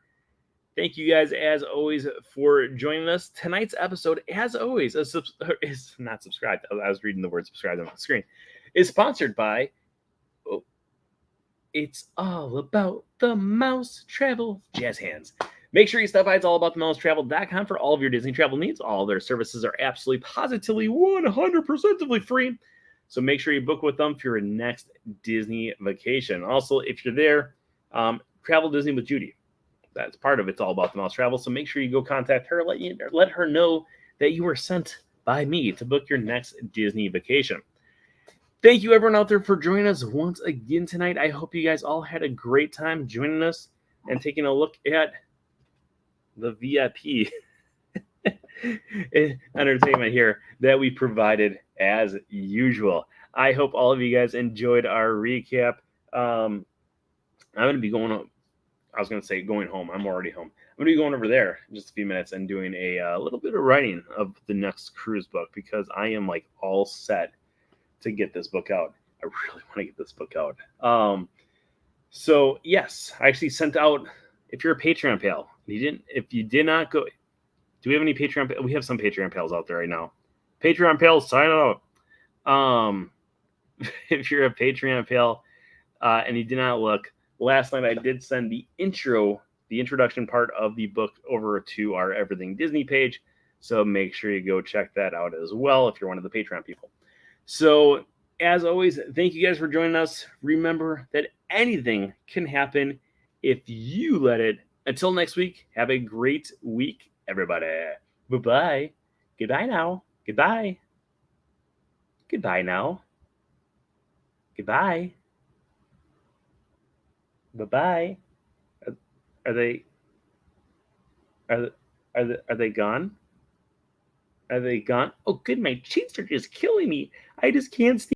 Thank you guys, as always, for joining us. Tonight's episode, as always, is not subscribed. I was reading the word subscribed on the screen. Is sponsored by It's All About the Mouse Travel Jazz Hands. Make sure you stop by It's All About the Mouse Travel.com for all of your Disney travel needs. All their services are absolutely, positively, 100% free. So make sure you book with them for your next Disney vacation. Also, if you're there, travel Disney with Judy. That's part of It's All About the Mouse Travel. So make sure you go contact her, let her know that you were sent by me to book your next Disney vacation. Thank you, everyone out there, for joining us once again tonight. I hope you guys all had a great time joining us and taking a look at the VIP entertainment here that we provided as usual. I hope all of you guys enjoyed our recap. I'm going to be going home. I was going to say going home. I'm already home. I'm going to be going over there in just a few minutes and doing a little bit of writing of the next cruise book, because I am like all set to get this book out. I really want to get this book out. So yes, I actually sent out, if you're a Patreon pal, if you did not go, do we have any Patreon? We have some Patreon pals out there right now. Patreon pals, sign up. If you're a Patreon pal and you did not look, last night I did send the introduction part of the book over to our Everything Disney page. So make sure you go check that out as well if you're one of the Patreon people. So, as always, thank you guys for joining us. Remember that anything can happen if you let it. Until next week, have a great week, everybody. Bye-bye. Goodbye now. Goodbye. Goodbye now. Goodbye. Bye-bye. Are they gone? Are they gone? Oh, good. My cheeks are just killing me. I just can't stand